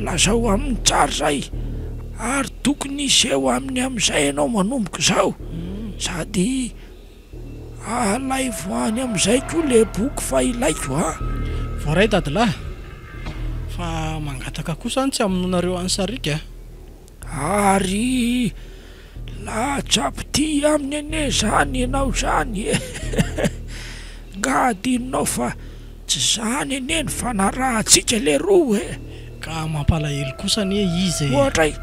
lazao amin'ny tsara zay ary tokony iseho amin'ny amin'izay ianao manomboka zao sady alay voany amin'izay koa le boky fa ilaiko voaray dadalahy fa mangataka kosa any tsy aminonareo any sarika ary latsapity amin'ny ane zany ianao zany ngadinonao fa tsy zany ene ny fanarahantsika le roa ka mampalahelo kosa anie izy ohatray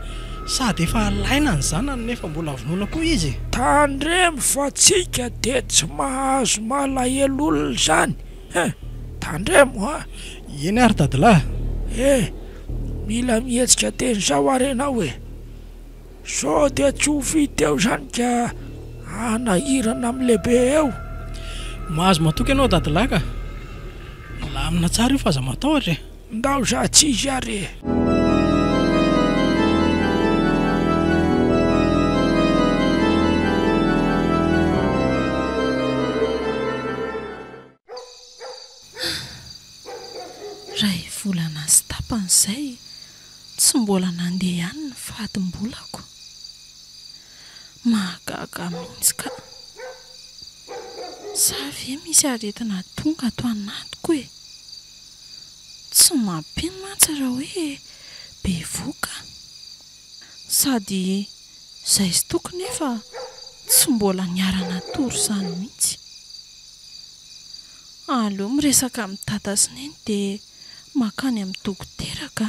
sady efa alaina ny zanany nefa mbola vonoana koa izy tandremo fa tsika dia tsy mahazo malahelo olona zany tandremo eny ary dadalahy mila mihetsika teny zao arenao sao dia tsy ho vita eo zany ka anahirana amin'ny lehibe eo mahazo matoky ianao dadalahy ka lamina tsara io fa aza matahotra ndao za tsy izy ary raha volana sy tapan'izay tsy mbola nandeha ihany ny fadimbolako mahagaga mihitsy ka sa ve misy aretina tonga ato anatiko e tsy mampino mantsy raha hoe be voka sady izay sy tokony efa tsy mbola niarana tory izany mihitsy aleo miresaka amin'ny tata sy neny dia makany amin'ny dokotera ka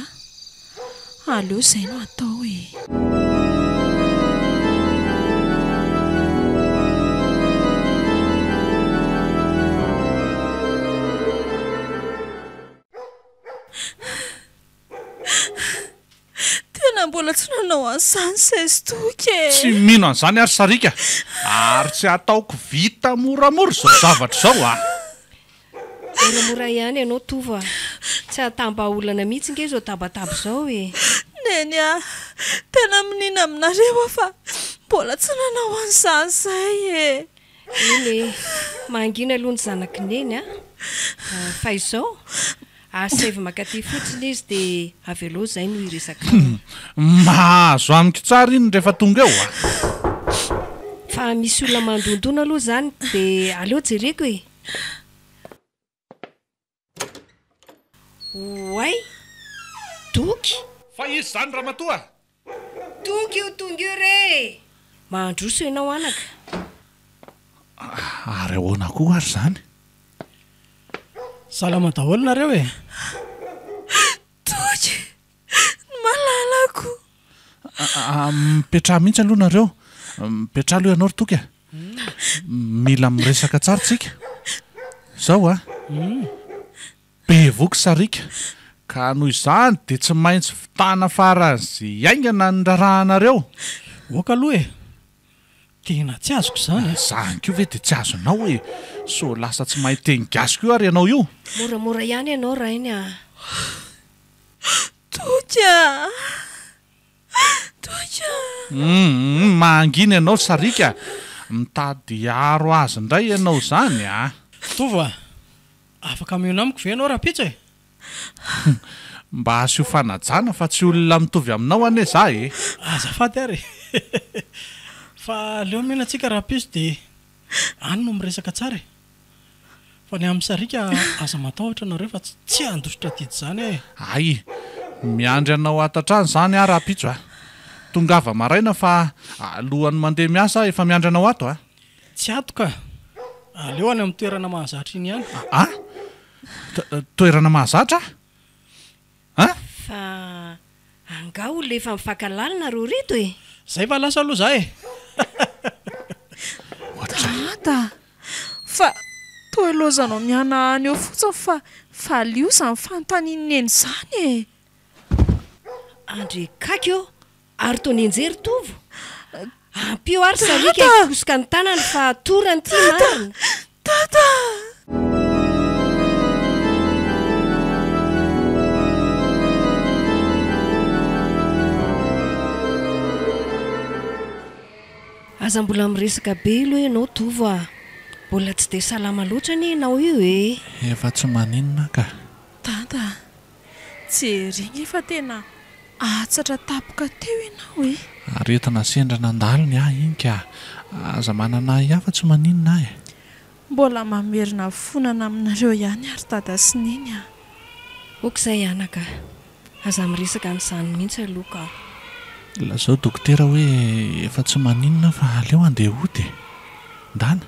aleo izay no atao e tena mbola tsy nanao an'izany sestoky e tsy mino an'izany ary sarika ary tsy ataoko vita moramora zao zavatra zao a moramora ihany ianao tova tsy atamba olana mihitsy nge zao tabataba zao e neny a tena minina aminareo fa mbola tsy nanao an'izany zay e iny mangina aloha ny zanaky neny a fa izao asevy makaty fotsiny izy dia avy aloha zay no iresaka mahazo amiko tsara iny rehefa tonga eo a fa misy olona mandondona aloha zany dia aleo jereko e way toky fa izy zany raha matoa tonga io re mandroso ianao anaka ary ahoana koa ary zany salama daholo nareo e toky malalako mipetraha mihitsy aloha nareo mipetraha aloha ianao ry toky a mila miresaka tsara tsika zao a be voky sarika ka noho izany dia tsy maintsy fitana faran'zy aingana ny rarahanareo oka aloha e tena tsy azoko izany zanyko ve dia tsy azonao hoe so lasa tsy mahay teny gasiko io ary ianao io moramora ihany ianao raha iny a toka mangina ianao sarika mitady aro azy indray ianao zany a tova afaka mihona amiko ve ianao raha pitsa e mba asio fanajana fa tsy olona mitovy aminao ane za e azafady ary fa leo mihona antsika raha pisy dia any no miresaka tsara e fa ny amin'ny sarika aza matahotra nareo fa tsy handositra tidy zany e ay miandry anao atatrany zany a raha pitso a tongava maraina fa alohany mandeha miasa efa miandry anao ato a tsy atoka aleo any amin'ny toerana mahazatra iny ihany a toerana mahazatra a fa anga olona efa mifakalalina ro rito e zay fa lasa aloha za e tata fa toelozanao miana any eo fotsiny fa liosany fantanineny zany e andre kaky eo ary tony enjery tovo ampio ary sarika kosoka ny tanany fa torany ty marina tata aza mbola miresaka be aloha ianao tovo a mbola tsy dia salama loatra ny ianao io e efa tsy maninona ka tata jeriny efa tena atsatra tapoka teo ianao e ary entina sendra nandalony ah iny ka aza manana iafa tsy maninona e mbola mamerina fonana aminareo ihany ary tata sy neny a okizay anaka aza miresaka n'izany mihitsy aloka lazao dokotera hoe efa tsy maninona fa aleo andeha ody ndana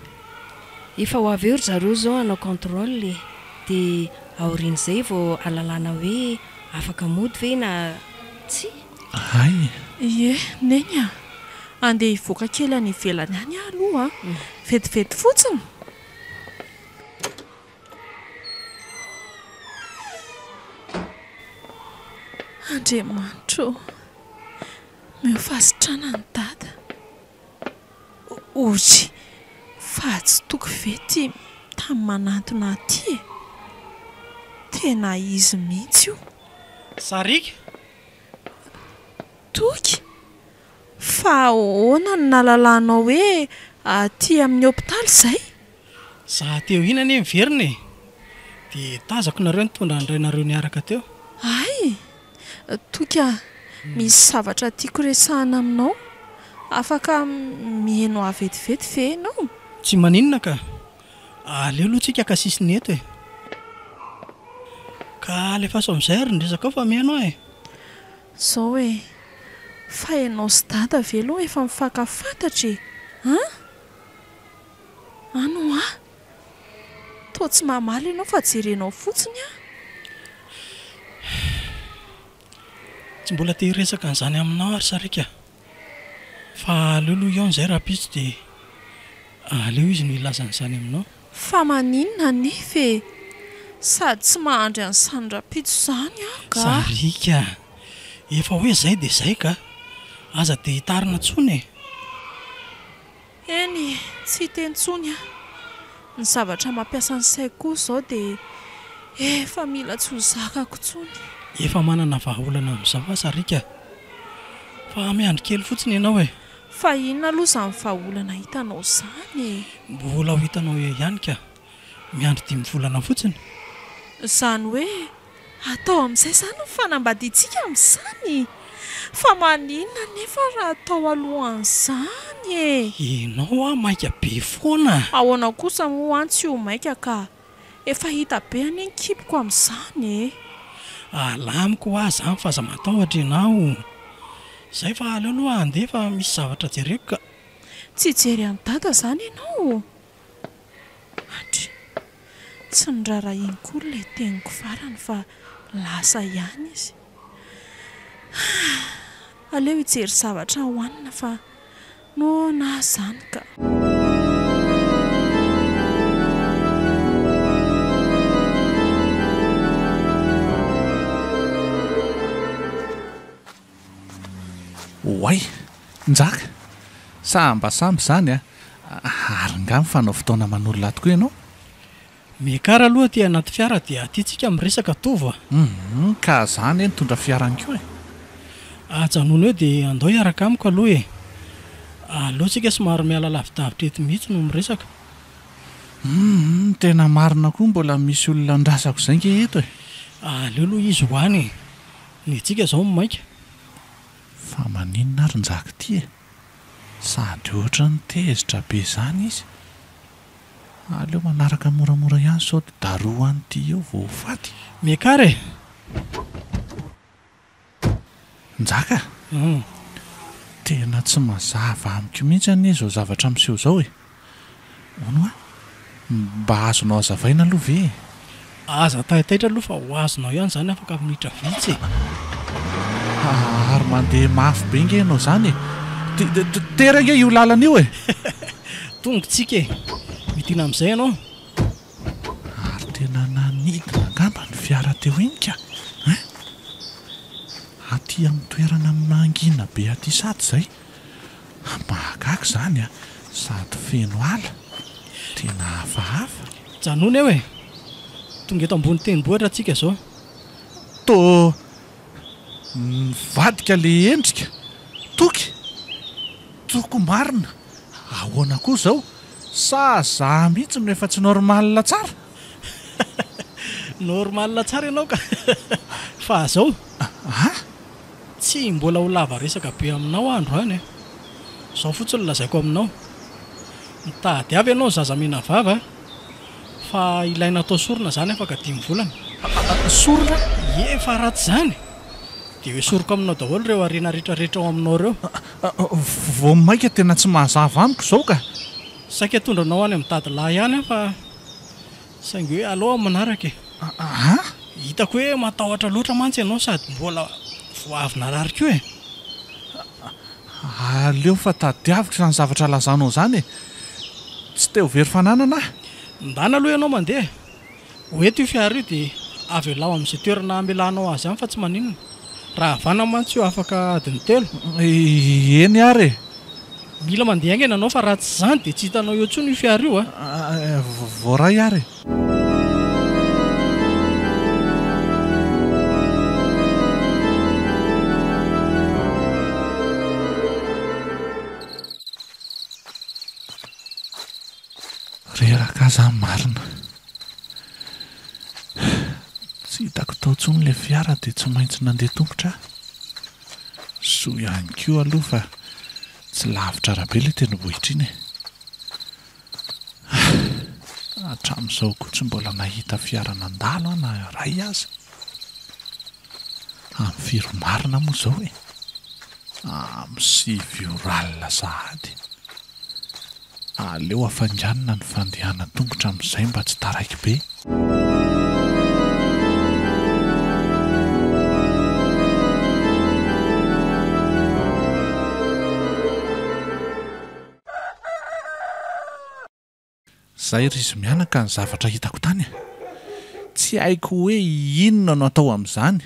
efa ho avy eo ry zareo zao anao contrôle dia aorian'izay vao alalana hoe afaka mody ve na tsy ay ie neny a andeha hivoaka kely any ivelany any aloha vetivety fotsiny andriamanitro mihofasitrana ny dada ozy fa tsy toko vety tamin'ny manantona aty e tena izy mihitsy io. Sarika Toky fa ahoana ny nahalalànao hoe aty amin'ny hôpitaly izay? za teo ina anie miverina e dia tazako nareo nitondra andraynareo niaraka teo. Ay, Toky misy zavatra tiako resahana aminao. Afaka mihaino avetivety ve ianao? Tsy maninona ka aleo aloha tsika ka sisiny eto e. Ka alefa so amin'izay ary nresaka ao fa mihaino e. Zao hoe fa ianao sy dada ve aloha efa mifankafantatra e? Ano toa tsy mamaly ianao fa jerenao fotsiny a. Tsy mbola te hiresaka an'izany aminao ary Sarika, fa aleo aloha eo n'izay raha pitsy dia aleo izy no ilazan'izany aminao. Fa maninona nefa e? Sady tsy mahandry an'ny Sandrapitso izany ka. Sarika, efa hoe zay dia zay ka, aza dia hitarina tsony e. Eny, tsy tentsony a. Ny zavatra mampiasa ny saiko koa izao dia efa mila tsy ho zakako tsony. Efa manana vahaolana amin'izao fa Sarika, fa miandry kely fotsiny ianao e. Fa inona aloha izany vahaolana hitanao izany e? Mbola ho hitanao ihany ka, miandry 5 volana fotsiny. Izany hoe atao amin'izay izany ny fanambadiantsika amin'izany. Fa maninona nefa raha atao alohan'izany e? Ianao maika be foana. Ahoana kosa moa tsy ho maika ka efa hita be any ny kipiko amin'izany e. Alamiko ho azy izany fa aza matahotra ianao. Izay fa aleo aloha andeha fa misy zavatra jereko ka. Tsy jery any dada izany ianao. Atry, tsy nirara iny koa ilay teniko farany fa lasa ihany izy. Aleo hijery zavatra hohanina fa noana izany ka. Oay, njaka samba izany a. Arynga mifanao fotoana manolona tokoa ianao. Mekara aloha ty anaty fiara dia atytsika miresaka tovo. Ka izany e nitondra fiarany koa e. Ajanono eo dia andao hiaraka amiko aloha e. Alohantsika somary miala lavidavitra eto mihitsy no miresaka. Tena marina koa mbola misy olona andrasako izay nge eto e. Aleo aloha izy hoany, ny tsika izao mimaika. Fa maninona ary njaka ity e. Sady ohatra ny tezitra be izany izy. Aleo manaraka moramora ihany sao dia daroany ity eo vao faty. Mekara e. Njaka tena tsy mazava amiko mihitsy anie izao zavatra miseho izao e. Ono a? Mba azonao hazavaina aloha ve? Aza tahitaitra aloha fa ho azonao ihany izany afaka minitra vitsy e. Ary mandeha mafy be nge ianao izany e. Tera nge io lalana io e. Tongotsika e. Mitiana amin'izay ianao. Ary tena nanidina angamba ny fiara teo iny ka. Aty amin'ny toerana mangina be aty sady izay. Mahagaga izany a. Sady feno ala. Tena hafahafa. Janona eo e. Tonga eto ambony tendrombohitra atsika izao. Tô mivadika le endrika. Toky. Toko marina. Ahoana koa izao? Sa za mihitsy no efa tsy normal tsara? Normal tsara ianao ka. Fa zao tsy mbola ho lava resaka be aminao andro any e. Zao fotsiny lazaiko aminao. Mitady avy ianao zaza mena vava, fa ilaina atao sorona izany afaka 5 volana. Sorona? Efa ratsy izany dia hoe soroko aminao daholo ireo arena rehetrarehetra ao aminao ireo. Vao maika tena tsy mahazava amiko izao ka. Saika tondranao any amin'ny dadilahy ihany fa saingy hoe alao manaraka e. Hitako hoe matahotra loatra mantsy ianao sady mbola voavy narary koa e. Aleo fa tadiaviko izany zavatra lazanao izany e. Tsy te ho very fananana. Ndana aloha ianao mandeha. Hoeto io fiara io dia avy lao amin'izay toerana ambelanao azy ihany fa tsy maninona. Raha havana mantsy io afaka adiny 3. Eny ary e. Mila mandeha angena anao fa raha tsy izany dia tsy hitanao eo tsony io fiara io voaray ary. reraka zany marina. Tsy hitako tao tsony ilay fiara dia tsy maintsy nandeha tongotra. Soa ihany koa aloha fa tsy lavitra rabe ilay tendrombohitra iny. Hatramin'izao koa tsy mbola nahita fiara nandalo na ray aza. Amin'ny firy marina moa izao e. Amin'ny 7 alina sahady. Aleo afanganina ny fandehana tongotra amin'izay mba tsy taraiky be. Zay ry izy mianaka ny zavatra hitako tany. Tsy haiko hoe inona no atao amin'izany.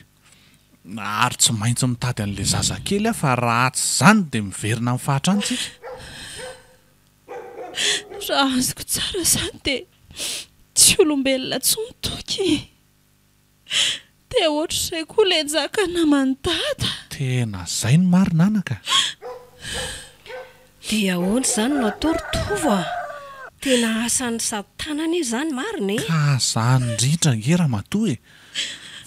Ary tsy maintsy mitady an'ilay zazakely fa raha tsy izany dia miverina amin'ny fahatrantsika. Raha azoko tsara izany dia tsy olombelona tsony toky. Dia ohatr'izay koa ilay njaka namandada. Tena izay ny marina anaka. Dia ahoana izany no atoritovo a? Tena asan'ny sady tanana io izany marina e. Ka izany indrindra ngera matoa e.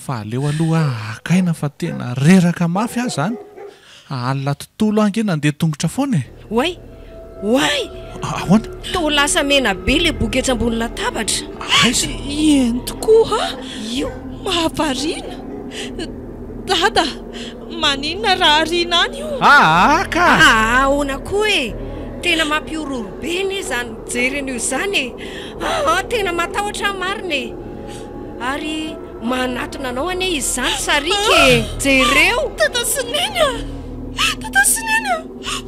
Fa aleo aloha akaina fa tena reraka mafy ahy izany. Alina tontolo ange nandeha tongotra foana e. Way! Ahoana? Toa lasa mena be ilay boky etsy ambony latabatra. Aiza? Eny tokoa io mahavariana. Dada, maninona raha ariana any io? Ka! Ahoana koa e. Tena mampiororo be ne izany mijery an'io izany e. Tena matahotra marina e. Ary manatona anao anie izy izany sarika e. Jereo! Tata Sinena!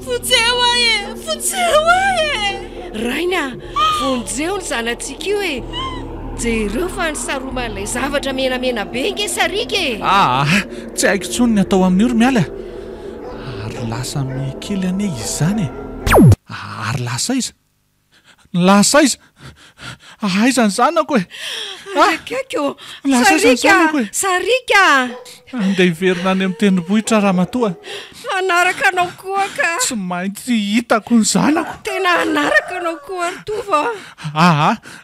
Fonjeo ahy e! Raina, fonjeo ny zanantsika io e. Jereo fa ny saroman'ilay zavatra menamena be nge sarika e. Tsy haiko tsony ny atao amin'ny oro miala. Ary lasa mikely anie izy izany e. Ary lasa iza? Aiza ny zanako e? Akeko! Sarika! Andeha hiverina any amin'ny tendrombohitra raha matoa. Anaraka anao koa ka. Tsy maintsy hitako ny zanako. Tena anaraka anao koa ary tova.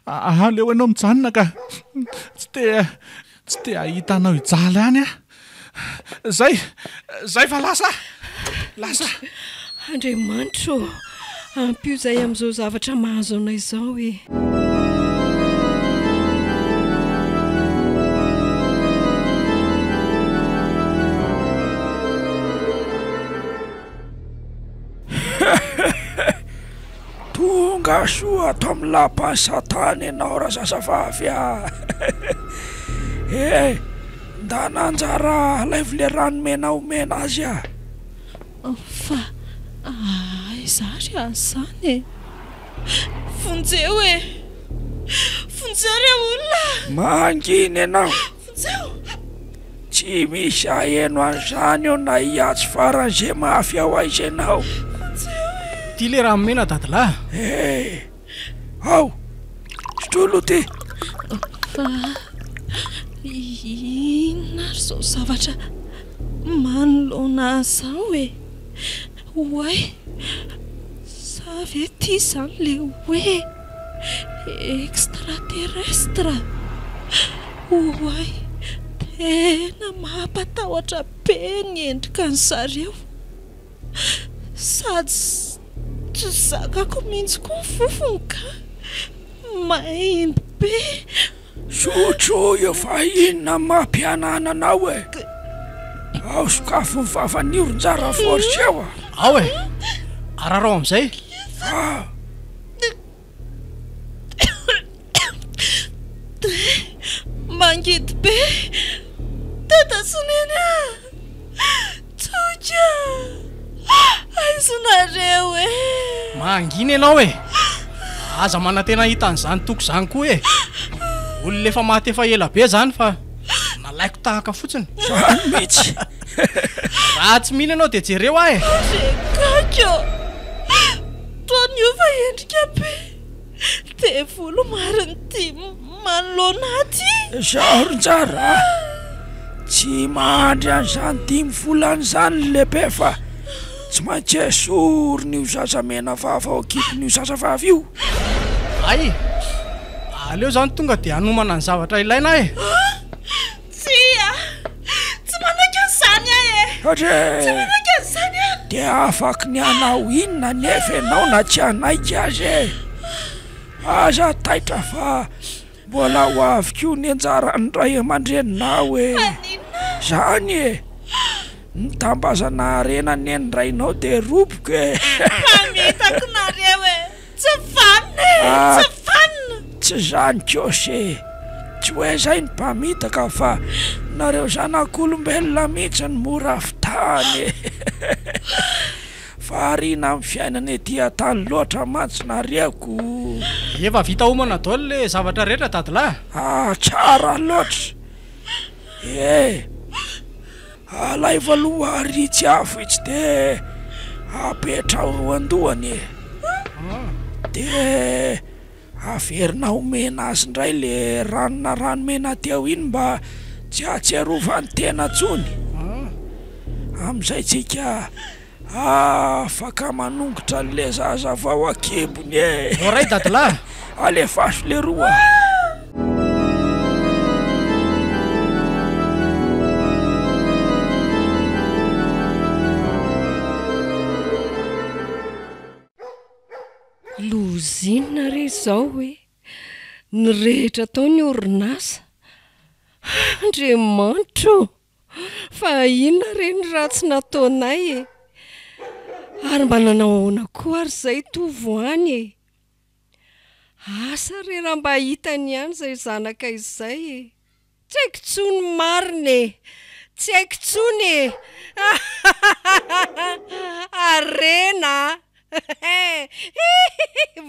Aleo ianao mijanona ka. Tsy te hahita anao hijaly any aho. Zay fa lasa. Andriamanitro, ampio izay amin'izao zavatra mahazo anay izao e. Tonga soa ato amin'ny lapan'ny Satana ianao raha sasavavy nda nanjara alaivo le ranomena omena azy Fa izary azany e. Fonjeo e. Fonjeo re olona. Mangina ianao. Fonjeo. Tsy misy aheno an'izany eo na hiatsy faran'izay mafy ao aiza ianao. Ty le ranomena dadalahy. Ao, sotolo ty. Fa inona ary izao zavatra manoloana zao e. Oay, sa ve ty izany le hoe extraterrestre? Oay, tena mampatahotra be ny endrika ny zareo. Sady tsy zakako mihitsy koa ny fofony ka mahimbo be. Sotro efa inona mampianana anao e. Ao sokafo ny vavan'ioron-jara force eo Ao e, ararao amin'izay. Mangidy be. Tata Sinena, toja aizonareo e. Mangina ianao e. Aza manantena hita an'izany toko izany koa e. Olona efa maty efa ela be zany fa nalaiko tahaka fotsiny. Zany mihitsy. Raha tsy mino ianao dia jereo ahy e. Rekako toa niova endrika be. Dia volo mariny ty manoloana ty. Zahoron-jara, tsy mahandry an'izany 10 volan'izany lehibe fa tsy maintsy esoriny io zazamena vava ao akipin'io zazavavy io. Ay, aleo zany tonga dia hanomana ny zavatra ilaina e. Tsy manaiky an'izany e. Tsy manaiky an'izany e. Dia afaky ny anao inona nefa ianao na tsy hanaiky azy e. Aza taitra fa mbola ho avy koa ny anjaran'ny ray aman-dreninao e. Zany e. Ny tambazana arena ny rainao dia roboka e. Mamitako nareo e. Tsy vanina. Tsy zany kose. Tsy hoe zay ny mpamitaka fa nareo zanak'olombelona mihitsy ny mora fitahany e. Farina amin'ny fiainana ety an-tany loatra mantsy nareko. Efa vita homana daholo le zavatra rehetra dadilahy. Tsara loatra. Alay valoha ritsy afo itsy de apetra ho andohany e. De averina homena azy indray le ranona ranomena teo iny mba tsy atsiarovany tena tsony. Amin'izay tsika afaka manongotra an'le zaza vao akebony e. Oray dadilahy. Alefaso le roa. Lozinina re zao hoe ny rehetra tao ny orinasa. Andriamanitro, fa inona re ny ratsy nataonay e. Ary mba nanao ahoana koa ary zay tovoany e. Asa re raha mba hitany ihany zay zanaka izay e. Tsy haiko tsony marina e. Tsy haiko tsony e. Arena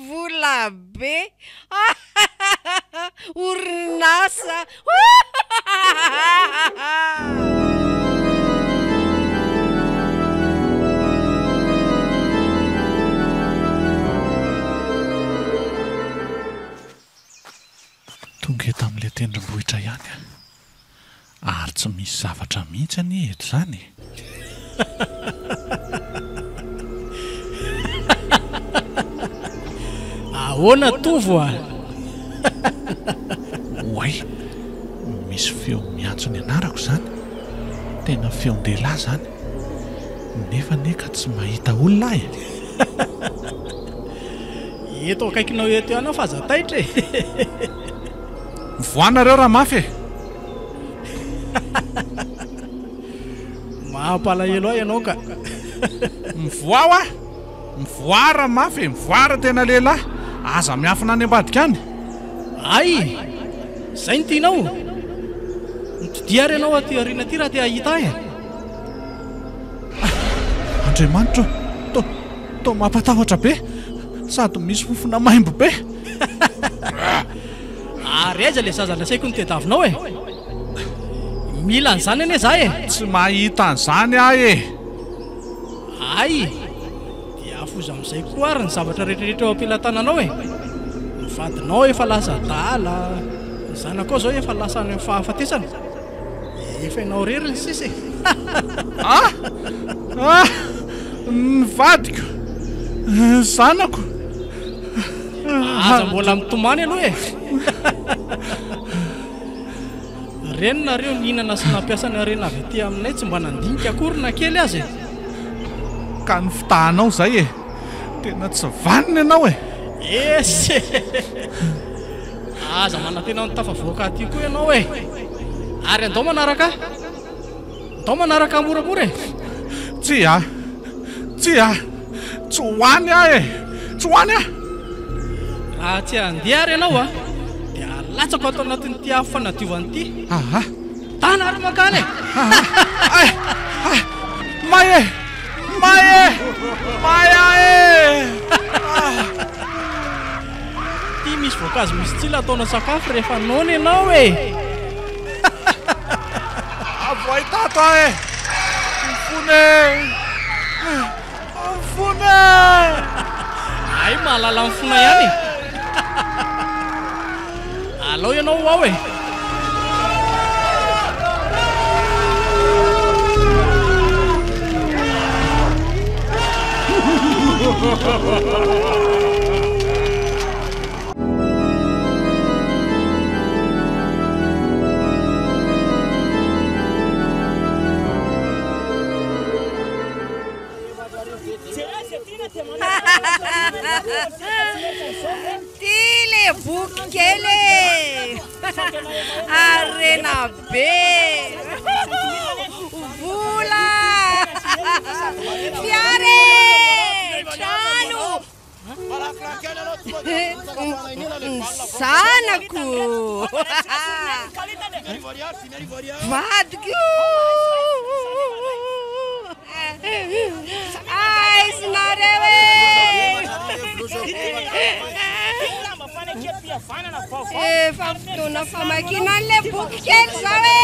vola be. Orinasa. Tonga eto amin'ilay tendrombohitra ihany ary tsy misy zavatra mihitsy any eto zany. Ahoana tovo a? Oay, misy feo miantso ny anarako zany. Tena feon-dehilahy zany. Nefa neka tsy mahita olona e. Eto akaikinao eto ihany aho fa zataitra e. Mivoanareo raha mafy e. Mampalahelo ahy ianao ka. Mivoa a. Mivoara mafy, mivoara tena lehilahy. Aza miafina any ambadika any. Ay, zay ny tianao. Nitidiary ianao aty aoriana aty raha te hahita ahy. Andriamanitro, to mampatahotra be. Sady misy fofona maimbo be. Ary aiza le zaza lasaiko ny tediavinao e. Mila an'izany ane za e. Tsy mahita an'izany ahy e. Ay, dia afoza amin'izay koa ary ny zavatra rehetrarehetra eo am-pelantananao e. Ny vadinao efa lasa dala, ny zanako zao efa lasa any amin'ny fahafatesana. Efa ianao rery ny sisa e. Ny vadiko, zanako. Aza mbola mitomany aloha e. Reny nareo nihinana sy nampiasa ny arena avy ety aminay tsy mba nandinika akory na kely azy e. Ka ny fitahanao zay e. Tena tsy vanina ianao e. Ese. Aza manantena ny tafavoaka aty koa ianao e. Ary andao manaraka. Andao manaraka moramora e. Tsy a. Tsy hoany aho e. Tsy hoany aho. Raha tsy handeha ary ianao a, dia alatsako ato anatin'ity afo fanadiovana ity. Tana ary makany e. May Ty misy voankazo misy tsila ataona sakafo rehefa noana ianao e. Avoitato aho e. Mifone. Ay, mahalala mifona ihany. Alao ianao ao e. ty le boky kely arena be vola fiare trano zanako vadiko aizinareo efa fotoana famakina an'le boky kely zao e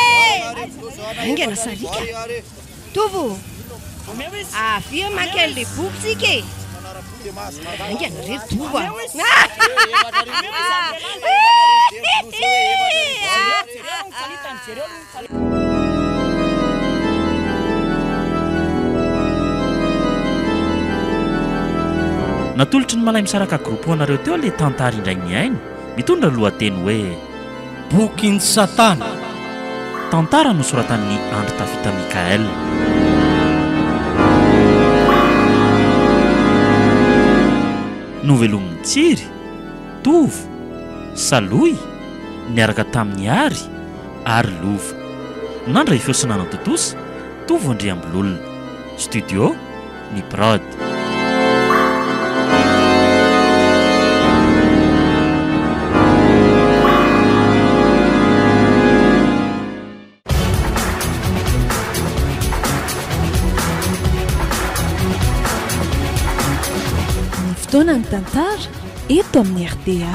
aingana salika tovo avia maken'le boky tsika e aingana re tovo natolotry ny malay misaraka groupe-anareo teo le tantara indray miaino mitondra lohateny hoe bokin'ny satana tantara nosoratan'ny Andry Tafita Mikael. Novelomin'ny Tsiry, Tovo, Saloy niaraka tamin'ny ary Lova. Nandray fiosinana totosa Tovo Andriambololona. Studio ny Prod. Fotoana ny tantara eto amin'ny RDA.